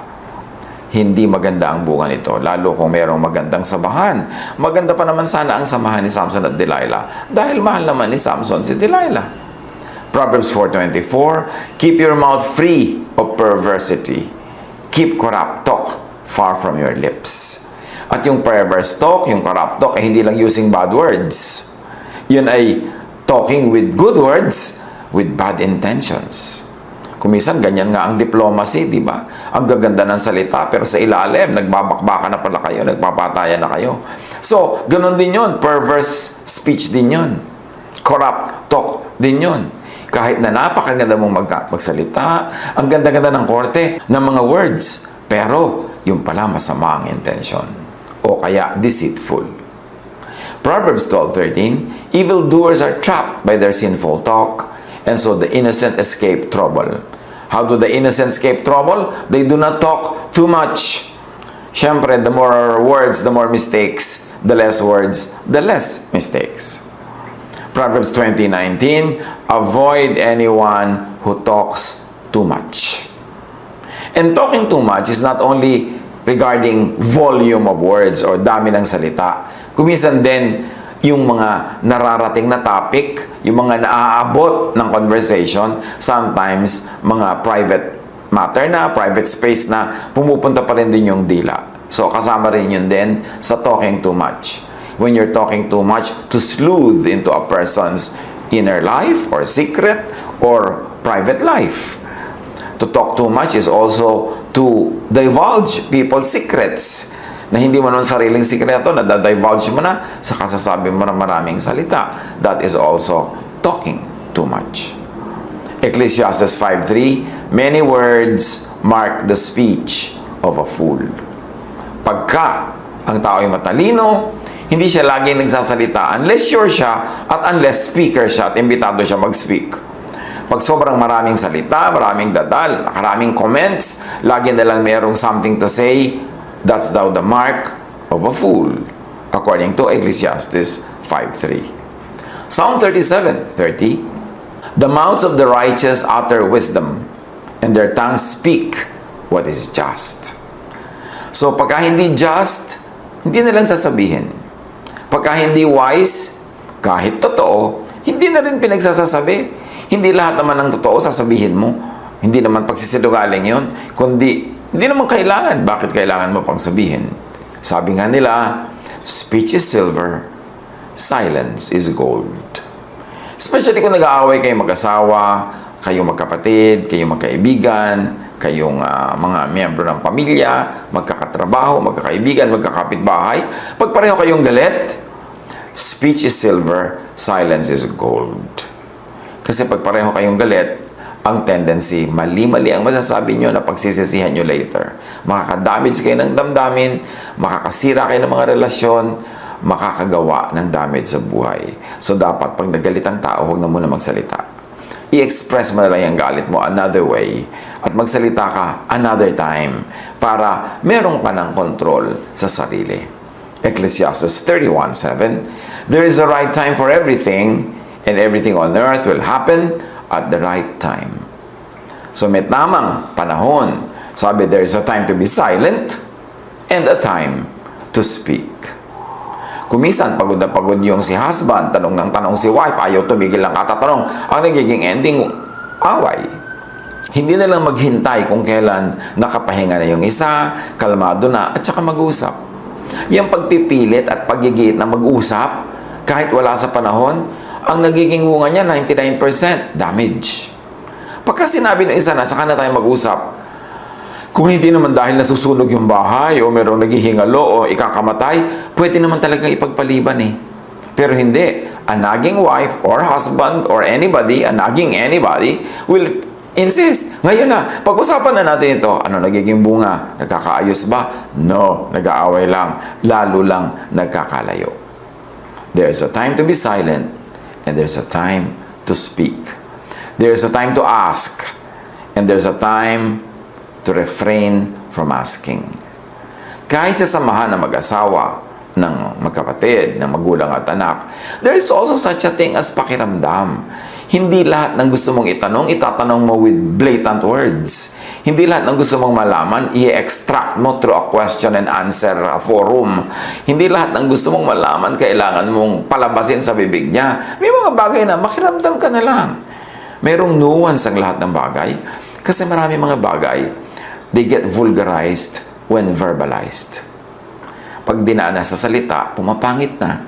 hindi maganda ang bunga nito, lalo kung merong magandang samahan. Maganda pa naman sana ang samahan ni Samson at Delilah dahil mahal naman ni Samson si Delilah. Proverbs 4:24, keep your mouth free of perversity. Keep corrupt talk far from your lips. At yung perverse talk, yung corrupt talk, ay hindi lang using bad words. Yun ay talking with good words with bad intentions. Kumisan, ganyan nga ang diplomacy, di ba? Ang gaganda ng salita, pero sa ilalim, nagbabakbaka na pala kayo, nagpapatayan na kayo. So, ganun din yun. Perverse speech din yun. Corrupt talk din yun. Kahit na napakaganda mong magsalita, ang ganda-ganda ng korte ng mga words, pero yung pala masama ang intention. O kaya deceitful. Proverbs 12:13, evildoers are trapped by their sinful talk, and so the innocent escape trouble. How do the innocent escape trouble? They do not talk too much. Siyempre, the more words, the more mistakes. The less words, the less mistakes. Proverbs 20:19, avoid anyone who talks too much. And talking too much is not only regarding volume of words or dami ng salita. Kuminsan din, yung mga nararating na topic, yung mga naaabot ng conversation, sometimes mga private matter na, private space na, pumupunta pa rin din yung dila. So, kasama rin yun din sa talking too much. When you're talking too much to sleuth into a person's inner life or secret or private life. To talk too much is also to divulge people's secrets na hindi mo naman sariling sikreto, na-divulge mo na sa kasasabi mo na maraming salita. That is also talking too much. Ecclesiastes 5:3, many words mark the speech of a fool. Pagka ang tao ay matalino, hindi siya laging nagsasalita unless sure siya at unless speaker siya at imbitado siya mag-speak. Pag sobrang maraming salita, maraming dadal, maraming comments, lagi na lang mayroong something to say, that's daw the mark of a fool, according to Ecclesiastes 5:3. Psalm 37:30. The mouths of the righteous utter wisdom, and their tongues speak what is just. So pagka hindi just, hindi na lang sasabihin. Pagka hindi wise, kahit totoo, hindi na rin pinagsasasabi. Hindi lahat naman ng totoo sasabihin mo. Hindi naman pagsisinungaling yun, kundi hindi naman kailangan. Bakit kailangan mo pang sabihin? Sabi nga nila, speech is silver, silence is gold. Especially kung nag-aaway kayong mag-asawa, kayong magkapatid, kayong magkaibigan, kayong mga miyembro ng pamilya, magkakatrabaho, magkakaibigan, magkakapitbahay. Pag pareho kayong galit, speech is silver, silence is gold. Kasi pag pareho kayong galit, ang tendency, mali-mali ang masasabi nyo na pagsisisihan nyo later. Makakadamage kayo ng damdamin, makakasira kayo ng mga relasyon, makakagawa ng damage sa buhay. So dapat pag nagalit ang tao, huwag na muna magsalita. I-express mo na lang yung galit mo another way at magsalita ka another time para meron ka ng control sa sarili. Ecclesiastes 31:7. There is a right time for everything, and everything on earth will happen at the right time. So may tamang panahon. Sabi, there is a time to be silent and a time to speak. Kumisan, pagod na pagod yung si husband, tanong ng tanong si wife, ayaw tumigil lang katatanong. Ang nagiging ending, away. Hindi na lang maghintay kung kailan nakapahinga na yung isa, kalmado na, at saka mag-usap. Yung pagpipilit at pagigit na mag-usap, kahit wala sa panahon, ang nagiging bunga niya, 99% damage. Pagka sinabi ng isa na, saka na tayo mag-usap, kung hindi naman dahil nasusunog yung bahay o merong naghihingalo o ikakamatay, pwede naman talagang ipagpaliban eh. Pero hindi. A nagging wife or husband or anybody, a nagging anybody, will insist. Ngayon na, pag-usapan na natin ito. Ano nagiging bunga? Nagkakaayos ba? No. Nag-aaway lang. Lalo lang nagkakalayo. There's a time to be silent and there's a time to speak. There's a time to ask and there's a time to refrain from asking. Kahit sa samahan ng mag-asawa, ng magkapatid, ng magulang at anak, there is also such a thing as pakiramdam. Hindi lahat ng gusto mong itatanong mo with blatant words. Hindi lahat ng gusto mong malaman, i-extract mo through a question and answer forum. Hindi lahat ng gusto mong malaman, kailangan mong palabasin sa bibig niya. May mga bagay na makiramdam ka na lang. Mayroong nuance ang lahat ng bagay. Kasi marami mga bagay, they get vulgarized when verbalized. Pag dinaan na sa salita, pumapangit na.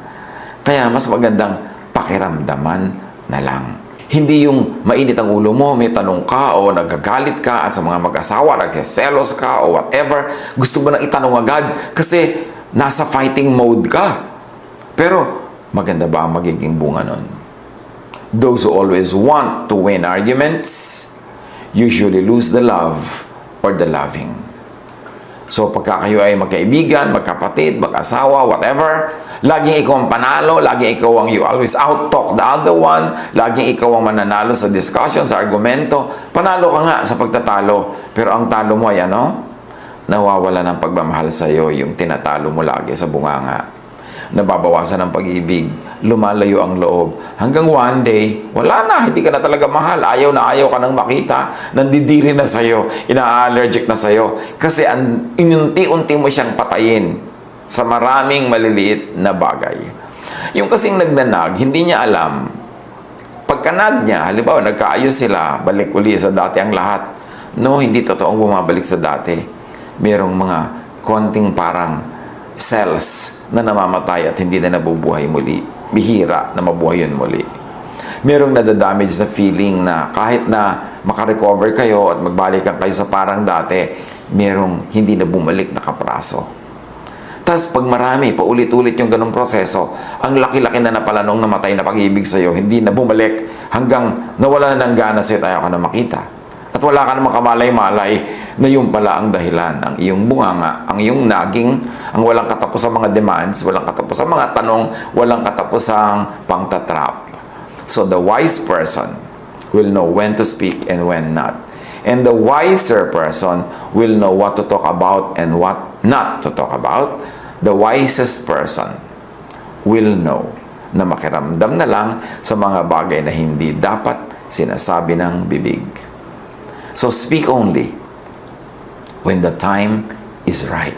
Kaya mas magandang pakiramdaman na lang. Hindi yung mainit ang ulo mo, may tanong ka o nagagalit ka at sa mga mag-asawa, nagsiselos ka o whatever, gusto mo nang itanong agad kasi nasa fighting mode ka. Pero maganda ba ang magiging bunga nun? Those who always want to win arguments usually lose the love or the loving. So pagka kayo ay magkaibigan, magkapatid, mag-asawa, whatever, laging ikaw ang panalo, laging ikaw ang you always out-talk the other one, laging ikaw ang mananalo sa discussion, sa argumento, panalo ka nga sa pagtatalo, pero ang talo mo ay ano? Nawawala ng pagmamahal sa iyo yung tinatalo mo lagi sa bunganga. Nababawasan ng pag-ibig, lumalayo ang loob. Hanggang one day, wala na, hindi ka na talaga mahal. Ayaw ka nang makita, nandidiri na sa'yo, ina-allergic na sa'yo. Kasi inunti-unti mo siyang patayin sa maraming maliliit na bagay. Yung kasing nagnanag, hindi niya alam. Pagkanag niya, halimbawa, nagkaayos sila, balik uli sa dati ang lahat. No, hindi totoong bumabalik sa dati. Merong mga konting parang cells na namamatay at hindi na nabubuhay muli. Bihira na mabuhay yun muli. Merong nadadamage sa feeling na kahit na makarecover kayo at magbalikan kayo sa parang dati, merong hindi na bumalik na kapraso. Tapos pag marami, paulit-ulit yung ganong proseso, ang laki-laki na pala nung namatay na pag-ibig sa'yo, hindi na bumalik hanggang nawala na ng gana sa'yo at ayaw ka na makita. At wala ka namang kamalay-malay na yun pala ang dahilan, ang iyong bunganga, ang iyong naging, ang walang katapusang mga demands, walang katapusang mga tanong, walang katapusang pangtatrap. So the wise person will know when to speak and when not. And the wiser person will know what to talk about and what not to talk about. The wisest person will know na makiramdam na lang sa mga bagay na hindi dapat sinasabi ng bibig. So speak only when the time is right.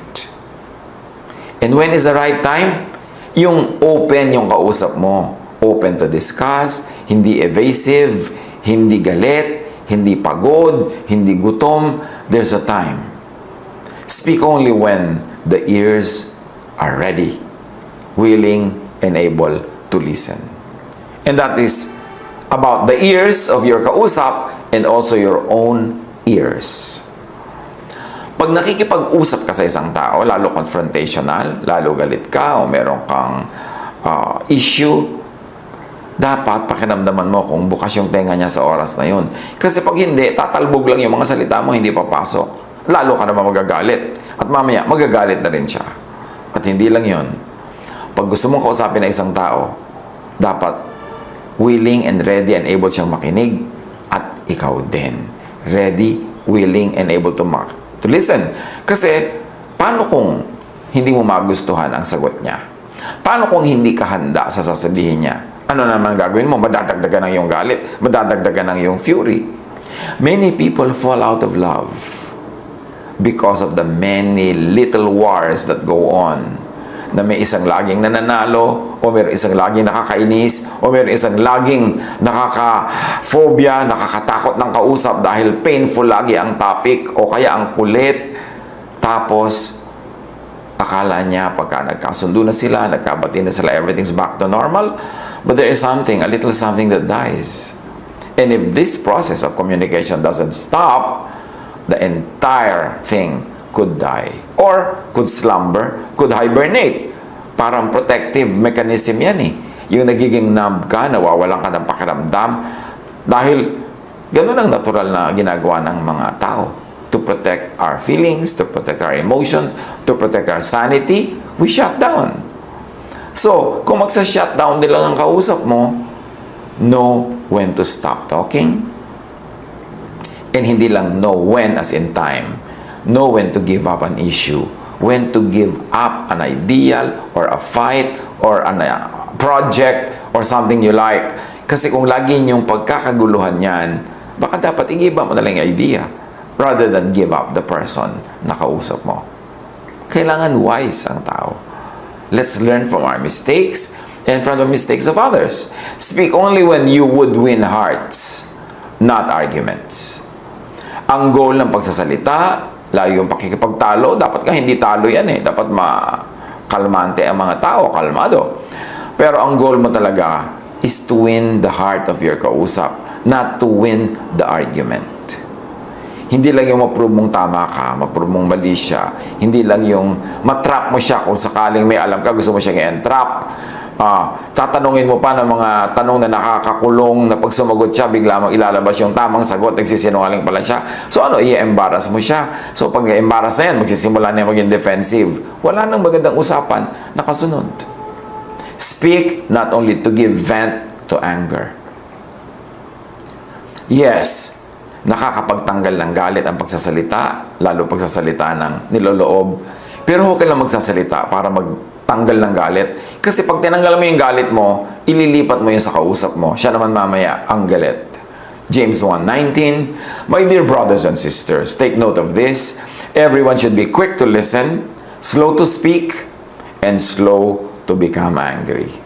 And when is the right time? Yung open yung kausap mo. Open to discuss, hindi evasive, hindi galit, hindi pagod, hindi gutom. There's a time. Speak only when the ears are ready, willing, and able to listen. And that is about the ears of your kausap and also your own ears. Pag nakikipag-usap ka sa isang tao, lalo confrontational, lalo galit ka o meron kang issue, dapat pakiramdaman mo kung bukas yung tenga niya sa oras na yun. Kasi pag hindi, tatalbog lang yung mga salita mo, hindi papasok. Lalo ka naman magagalit. At mamaya, magagalit na rin siya. At hindi lang yun. Pag gusto mong kausapin na isang tao, dapat willing and ready and able siyang makinig. At ikaw din. Ready, willing, and able to listen. Kasi, paano kung hindi mo magustuhan ang sagot niya? Paano kung hindi ka handa sa sasabihin niya? Ano naman gagawin mo? Madadagdagan ng iyong galit. Madadagdagan ng iyong fury. Many people fall out of love because of the many little wars that go on. Na may isang laging nananalo, o may isang laging nakakainis, o may isang laging nakaka-phobia, nakakatakot ng kausap dahil painful lagi ang topic o kaya ang kulit. Tapos, akala niya pagka nagkasundo na sila, nagkabati na sila, everything's back to normal. But there is something, a little something that dies. And if this process of communication doesn't stop, the entire thing could die. Or could slumber, could hibernate. Parang protective mechanism yan eh. Yung nagiging numb ka, nawawalan ka ng pakiramdam. Dahil ganun ang natural na ginagawa ng mga tao. To protect our feelings, to protect our emotions, to protect our sanity, we shut down. So, kung magsa-shutdown din lang ang kausap mo, know when to stop talking. And hindi lang know when as in time. Know when to give up an issue. When to give up an ideal or a fight or a project or something you like. Kasi kung lagi yung pagkakaguluhan yan, baka dapat i-give up mo na lang yung idea rather than give up the person na kausap mo. Kailangan wise ang tao. Let's learn from our mistakes and from the mistakes of others. Speak only when you would win hearts, not arguments. Ang goal ng pagsasalita, lalo yung pakikipagtalo, dapat ka hindi talo yan eh. Dapat kalmante ang mga tao, kalmado. Pero ang goal mo talaga is to win the heart of your kausap, not to win the argument. Hindi lang yung ma-prove mong tama ka, ma-prove mong mali siya. Hindi lang yung matrap mo siya kung sakaling may alam ka, gusto mo siyang i-entrap. Tatanungin mo pa ng mga tanong na nakakakulong na pag sumagot siya, bigla mong ilalabas yung tamang sagot, nagsisinungaling pala siya. So ano, i-embarrass mo siya. So pag i-embarrass na yan, magsisimula na maging defensive. Wala nang magandang usapan, nakasunod. Speak not only to give vent to anger. Yes, nakakapagtanggal ng galit ang pagsasalita, lalo pagsasalita ng niloloob. Pero huwag ka lang magsasalita para magtanggal ng galit. Kasi pag tinanggal mo yung galit mo, ililipat mo yun sa kausap mo. Siya naman mamaya ang galit. James 1:19, My dear brothers and sisters, take note of this. Everyone should be quick to listen, slow to speak, and slow to become angry.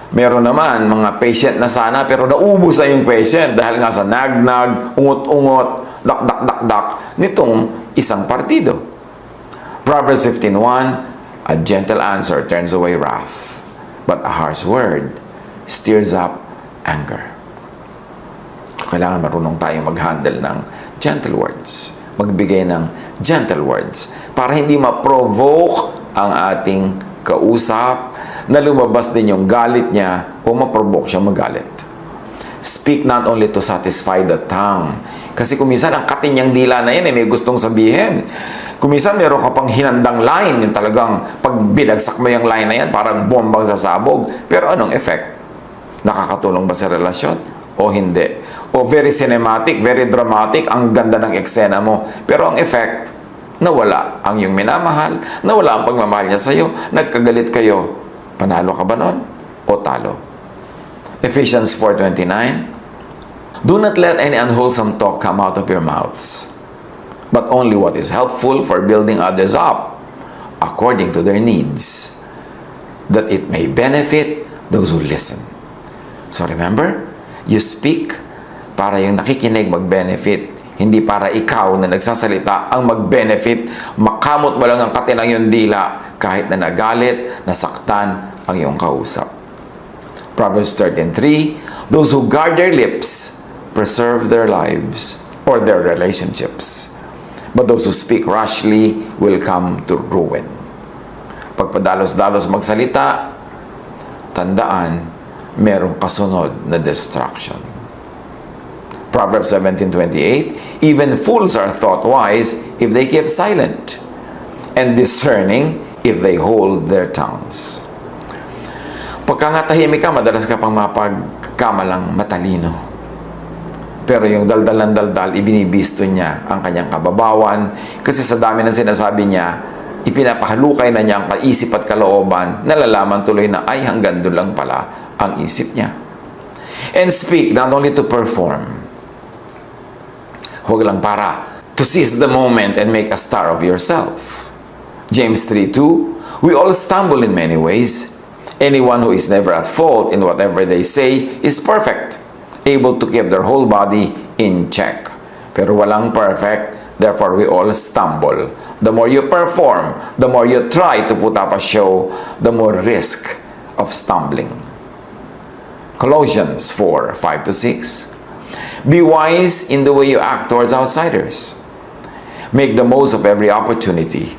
Meron naman mga patient na sana pero naubos na yung patient dahil nga sa nagnag, ungot-ungot, dak-dak-dak-dak nitong isang partido. Proverbs 15:1, A gentle answer turns away wrath, but a harsh word stirs up anger. Kailangan marunong tayong mag-handle ng gentle words. Magbigay ng gentle words para hindi ma-provoke ang ating kausap na lumabas din yung galit niya o ma-provoke siya magalit. Speak not only to satisfy the tongue. Kasi kuminsan ang katin niyang dila na yan may gustong sabihin. Kuminsan meron ka pang hinandang line, yung talagang pag binagsak mo yung line na yan, parang bombang sasabog. Pero anong effect? Nakakatulong ba sa relasyon? O hindi? O very cinematic, very dramatic, ang ganda ng eksena mo. Pero ang effect, nawala ang iyong minamahal, nawala ang pagmamahal niya sa'yo, nagkagalit kayo. Panalo ka ba nun? o talo. Ephesians 4:29, do not let any unwholesome talk come out of your mouths, but only what is helpful for building others up according to their needs, that it may benefit those who listen. So remember, you speak para yung nakikinig mag-benefit, hindi para ikaw na nagsasalita ang mag-benefit, makamot mo lang ang katinang yung dila kahit na nagalit, nasaktan ang iyong kausap. Proverbs 13:3, those who guard their lips preserve their lives or their relationships, but those who speak rashly will come to ruin. Pagpadalos-dalos magsalita, tandaan, merong kasunod na destruction. Proverbs 17:28, even fools are thought wise if they keep silent, and discerning if they hold their tongues. Pagka nga tahimik ka, madalas ka pang mapagkamalang matalino. Pero yung daldal ng daldal, ibinibisto niya ang kanyang kababawan kasi sa dami ng sinasabi niya, ipinapahalukay na niya ang isip at kalooban, nalalaman tuloy na ay hanggang doon lang pala ang isip niya. And speak not only to perform, huwag lang para to seize the moment and make a star of yourself. James 3:2, we all stumble in many ways. Anyone who is never at fault in whatever they say is perfect, able to keep their whole body in check. Pero walang perfect, therefore we all stumble. The more you perform, the more you try to put up a show, the more risk of stumbling. Colossians 4:5-6, be wise in the way you act towards outsiders. Make the most of every opportunity.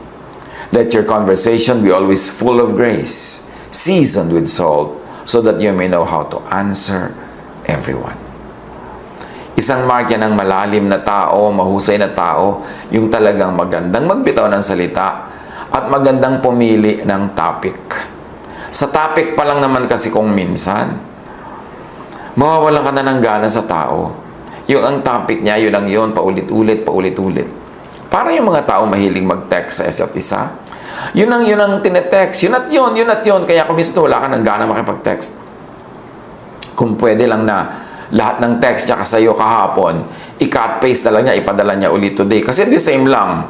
Let your conversation be always full of grace, seasoned with salt, so that you may know how to answer everyone. Isang marka ng malalim na tao, mahusay na tao, yung talagang magandang magbitaw ng salita at magandang pumili ng topic. Sa topic pa lang naman kasi kung minsan, mawawalan ka na ng gana sa tao. Yung ang topic niya, yun lang yun, paulit-ulit. Para yung mga tao mahiling mag-text sa isa't isa, yun ang tinetext, yun at yun. Kaya kung minsan wala ka ng gana makipag-text. Kung pwede lang na lahat ng text niya sa'yo kahapon, i-cut paste na lang niya, ipadala niya ulit today. Kasi the same lang.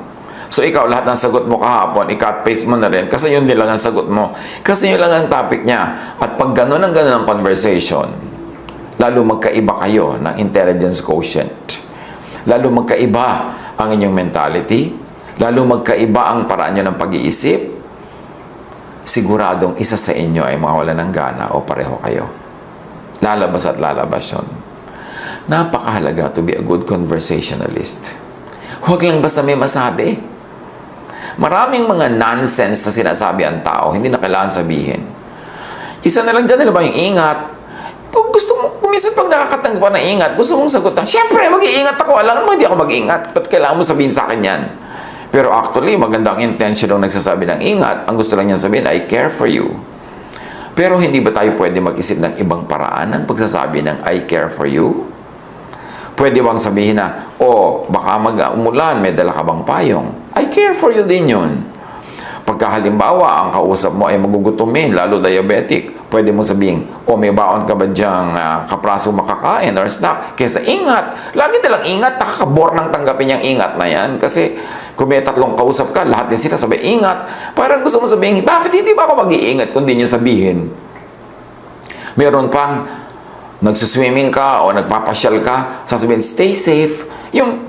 So ikaw, lahat ng sagot mo kahapon, i-cut paste mo na rin. Kasi yun din lang ang sagot mo. Kasi yun lang ang topic niya. At pag gano'n ang conversation, lalo magkaiba kayo ng intelligence quotient. Lalo magkaiba ang inyong mentality. Lalo magkaiba ang paraan nyo ng pag-iisip. Siguradong isa sa inyo ay mawala ng gana o pareho kayo. Lalabas at lalabas yun. Napakahalaga to be a good conversationalist. Huwag lang basta may masabi. Maraming mga nonsense na sinasabi ang tao, hindi na kailangan sabihin. Isa na lang dyan, ano ba yung ingat? Kung gusto mo, kumisan pag nakakatanggap ka ng ingat, gusto mong sagutan, syempre, mag-iingat ako. Alam mo, hindi ako mag-iingat. Ba't kailangan mo sabihin sa akin yan? Pero actually, magandang intention ng nagsasabi ng ingat. Ang gusto lang niya sabihin, I care for you. Pero hindi ba tayo pwede mag-isip ng ibang paraan ng pagsasabi ng I care for you? Pwede bang sabihin na, baka mag-umulan, may dala ka bang payong? I care for you din yun. Pagka halimbawa, ang kausap mo ay magugutumin, lalo diabetic, pwede mo sabihin, may baon ka ba dyang kapraso makakain or snack? Kesa ingat. Lagi nilang ingat, nakakabor nang tanggapin yung ingat na yan. Kasi kung may tatlong kausap ka, lahat din sila sabi, ingat. Parang gusto mo sabihin, bakit hindi ba ako mag-iingat kung di nyo sabihin? Meron pang, nagsuswimming ka o nagpapasyal ka, sasabihin, stay safe. Yung,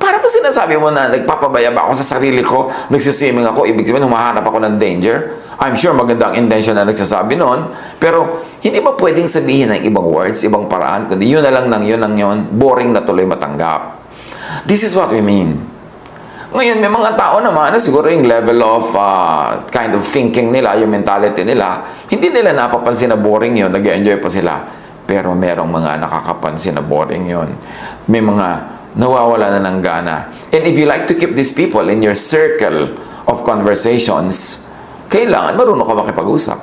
para ba sinasabi mo na nagpapabaya ba ako sa sarili ko, nagsuswimming ako, ibig sabihin, humahanap ako ng danger? I'm sure magandang intention na nagsasabi noon, pero hindi ba pwedeng sabihin ng ibang words, ibang paraan, kundi yun na lang ng yun, boring na tuloy matanggap. This is what we mean. Ngayon, may mga tao naman na siguro yung level of kind of thinking nila, yung mentality nila, hindi nila napapansin na boring yun, nag-enjoy pa sila. Pero merong mga nakakapansin na boring yun. May mga nawawala na ng gana. And if you like to keep these people in your circle of conversations, kailangan marunong ka makipag-usap.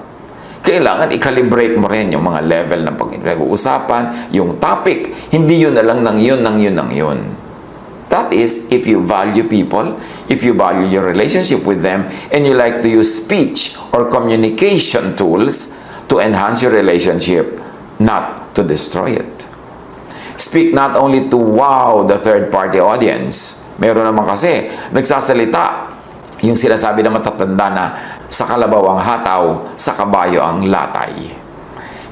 Kailangan i-calibrate mo rin yung mga level ng pag-uusapan, yung topic, hindi yun na lang ng yun. That is, if you value people, if you value your relationship with them, and you like to use speech or communication tools to enhance your relationship, not to destroy it. Speak not only to wow the third-party audience. Meron naman kasi nagsasalita yung sinasabi na matatanda na sa kalabaw ang hataw, sa kabayo ang latay.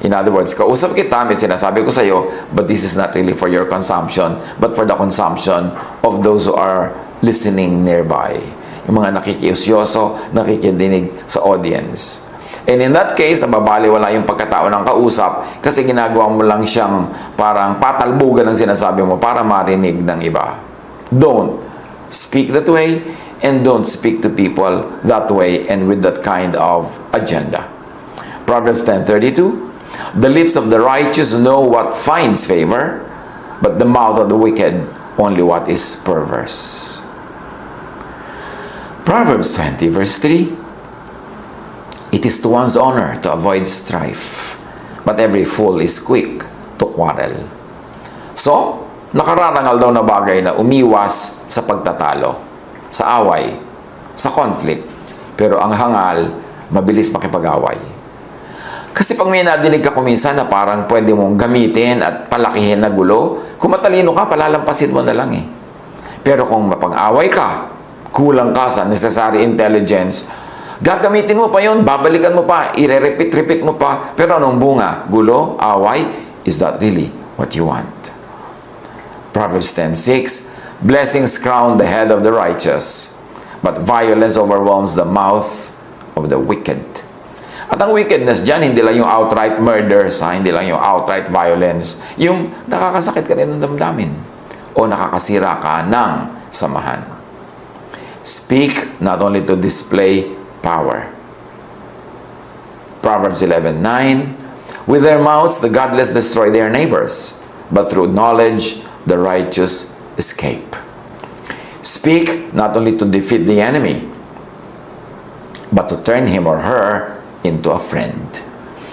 In other words, kausap kita, may sinasabi ko sa iyo, but this is not really for your consumption, but for the consumption of those who are listening nearby. Yung mga nakikiusyoso, nakikidinig sa audience. And in that case, nababaliwala yung pagkatao ng kausap kasi ginagawa mo lang siyang parang patalbugan ng sinasabi mo para marinig ng iba. Don't speak that way, and don't speak to people that way and with that kind of agenda. Proverbs 10:32, the lips of the righteous know what finds favor, but the mouth of the wicked only what is perverse. Proverbs 20 verse 3, it is to one's honor to avoid strife, but every fool is quick to quarrel. So, nakararangal daw na bagay na umiwas sa pagtatalo, sa away, sa conflict, pero ang hangal, mabilis makipag-away. Kasi pag may nadinig ka kuminsan na parang pwede mong gamitin at palakihin na gulo, kung matalino ka, palalampasin mo na lang eh. Pero kung mapang-away ka, kulang ka sa necessary intelligence, gagamitin mo pa yon, babalikan mo pa, i-repeat mo pa, pero anong bunga? Gulo, away, is that really what you want? Proverbs 10:6, blessings crown the head of the righteous, but violence overwhelms the mouth of the wicked. At ang wickedness dyan, hindi lang yung outright murders, hindi lang yung outright violence, yung nakakasakit ka rin ng damdamin o nakakasira ka ng samahan. Speak not only to display power. Proverbs 11:9, with their mouths the godless destroy their neighbors, but through knowledge the righteous escape. Speak not only to defeat the enemy, but to turn him or her into a friend.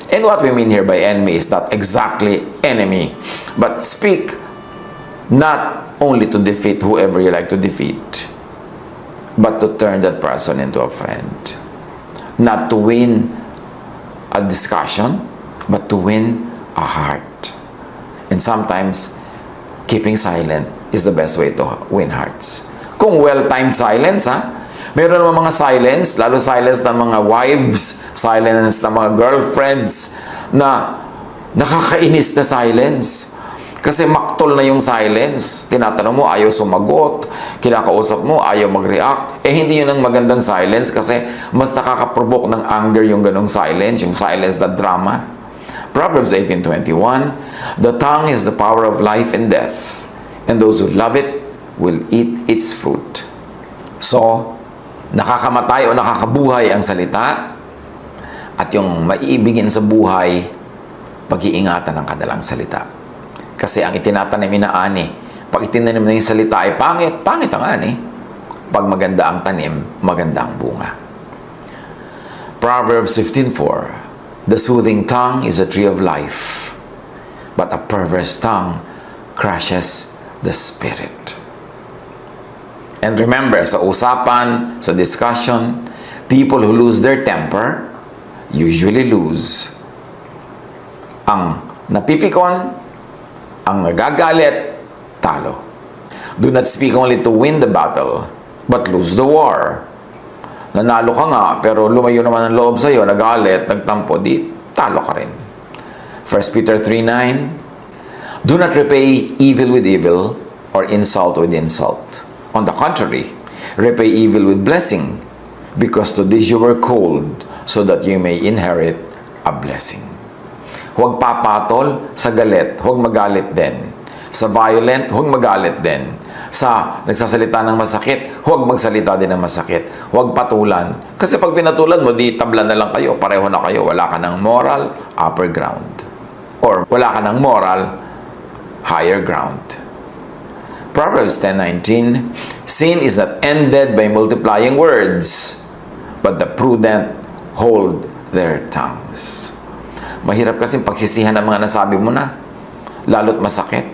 And what we mean here by enemy is not exactly enemy, but speak not only to defeat whoever you like to defeat, but to turn that person into a friend. Not to win a discussion, but to win a heart. And sometimes, keeping silent is the best way to win hearts. Kung well-timed silence, meron naman mga silence, lalo silence ng mga wives, silence ng mga girlfriends, na nakakainis na silence. Kasi maktol na yung silence. Tinatanong mo, ayaw sumagot. Kinakausap mo, ayaw mag-react. Hindi yun ang magandang silence kasi mas nakaka-provoke ng anger yung ganong silence, yung silence na drama. Proverbs 18:21, the tongue is the power of life and death, and those who love it will eat its fruit. So, nakakamatay o nakakabuhay ang salita, at yung maiibigin sa buhay, pag-iingatan ng kanilang salita. Kasi ang itinatanim na ani, pag itinanim na yung salita ay pangit, pangit ang ani. Pag maganda ang tanim, maganda ang bunga. Proverbs 15:4, the soothing tongue is a tree of life, but a perverse tongue crushes the spirit. And remember, sa usapan, sa discussion, people who lose their temper usually lose. Ang napipikon, ang nagagalit, talo. Do not speak only to win the battle, but lose the war. Nanalo ka nga, pero lumayo naman ang loob sa'yo, nagalit, nagtampo, di talo ka rin. 1 Peter 3:9, do not repay evil with evil or insult with insult. On the contrary, repay evil with blessing, because to this you were called, so that you may inherit a blessing. Huwag papatol sa galit, huwag magalit din. Sa violent, huwag magalit din. Sa nagsasalita ng masakit, huwag magsalita din ng masakit. Huwag patulan. Kasi pag pinatulan mo, di tablan na lang kayo, pareho na kayo. Wala ka ng moral upper ground. Or wala ka ng moral higher ground. Proverbs 10:19, sin is not ended by multiplying words, but the prudent hold their tongues. Mahirap kasi pagsisihan ng mga nasabi mo na, lalo't masakit.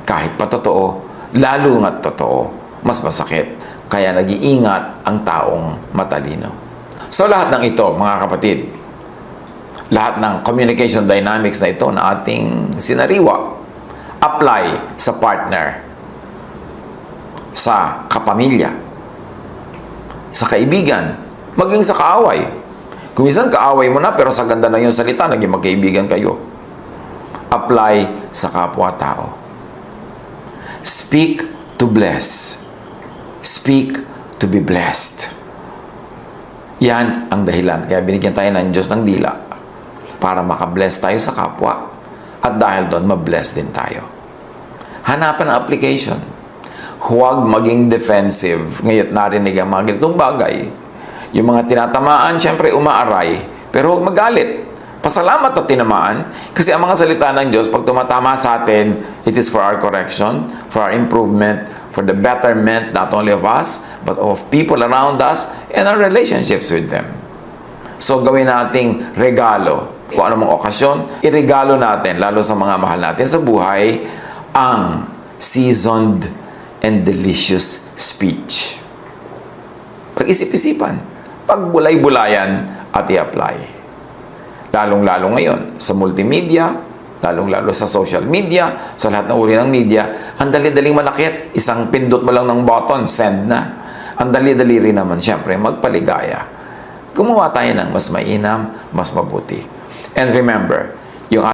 Kahit pa totoo, lalo nga't totoo, mas masakit. Kaya nag-iingat ang taong matalino. So lahat ng ito, mga kapatid, lahat ng communication dynamics na ito na ating sinariwa, apply sa partner, sa kapamilya, sa kaibigan, maging sa kaaway. Kung minsan kaaway mo na pero sa ganda na yung salita, naging magkaibigan kayo. Apply sa kapwa-tao. Speak to bless. Speak to be blessed. Yan ang dahilan. Kaya binigyan tayo ng Diyos ng dila para makabless tayo sa kapwa at dahil doon, mabless din tayo. Hanapan ang application. Huwag maging defensive. Ngayon, narinig ang mga ganitong bagay. Yung mga tinatamaan, syempre umaaray. Pero huwag magalit. Pasalamat at tinamaan. Kasi ang mga salita ng Diyos, pag tumatama sa atin, it is for our correction, for our improvement, for the betterment not only of us, but of people around us and our relationships with them. So, gawin nating regalo. Kung anumang okasyon, iregalo natin, lalo sa mga mahal natin sa buhay, ang seasoned and delicious speech. Pag-isip-isipan, pagbulay-bulayan at i-apply. Lalong-lalo ngayon sa multimedia, lalong-lalo sa social media, sa lahat ng uri ng media, ang dali-daling manakit. Isang pindot mo lang ng button, send na. Ang dali-dali rin naman, syempre, magpaligaya. Gumawa tayo ng mas mainam, mas mabuti. And remember,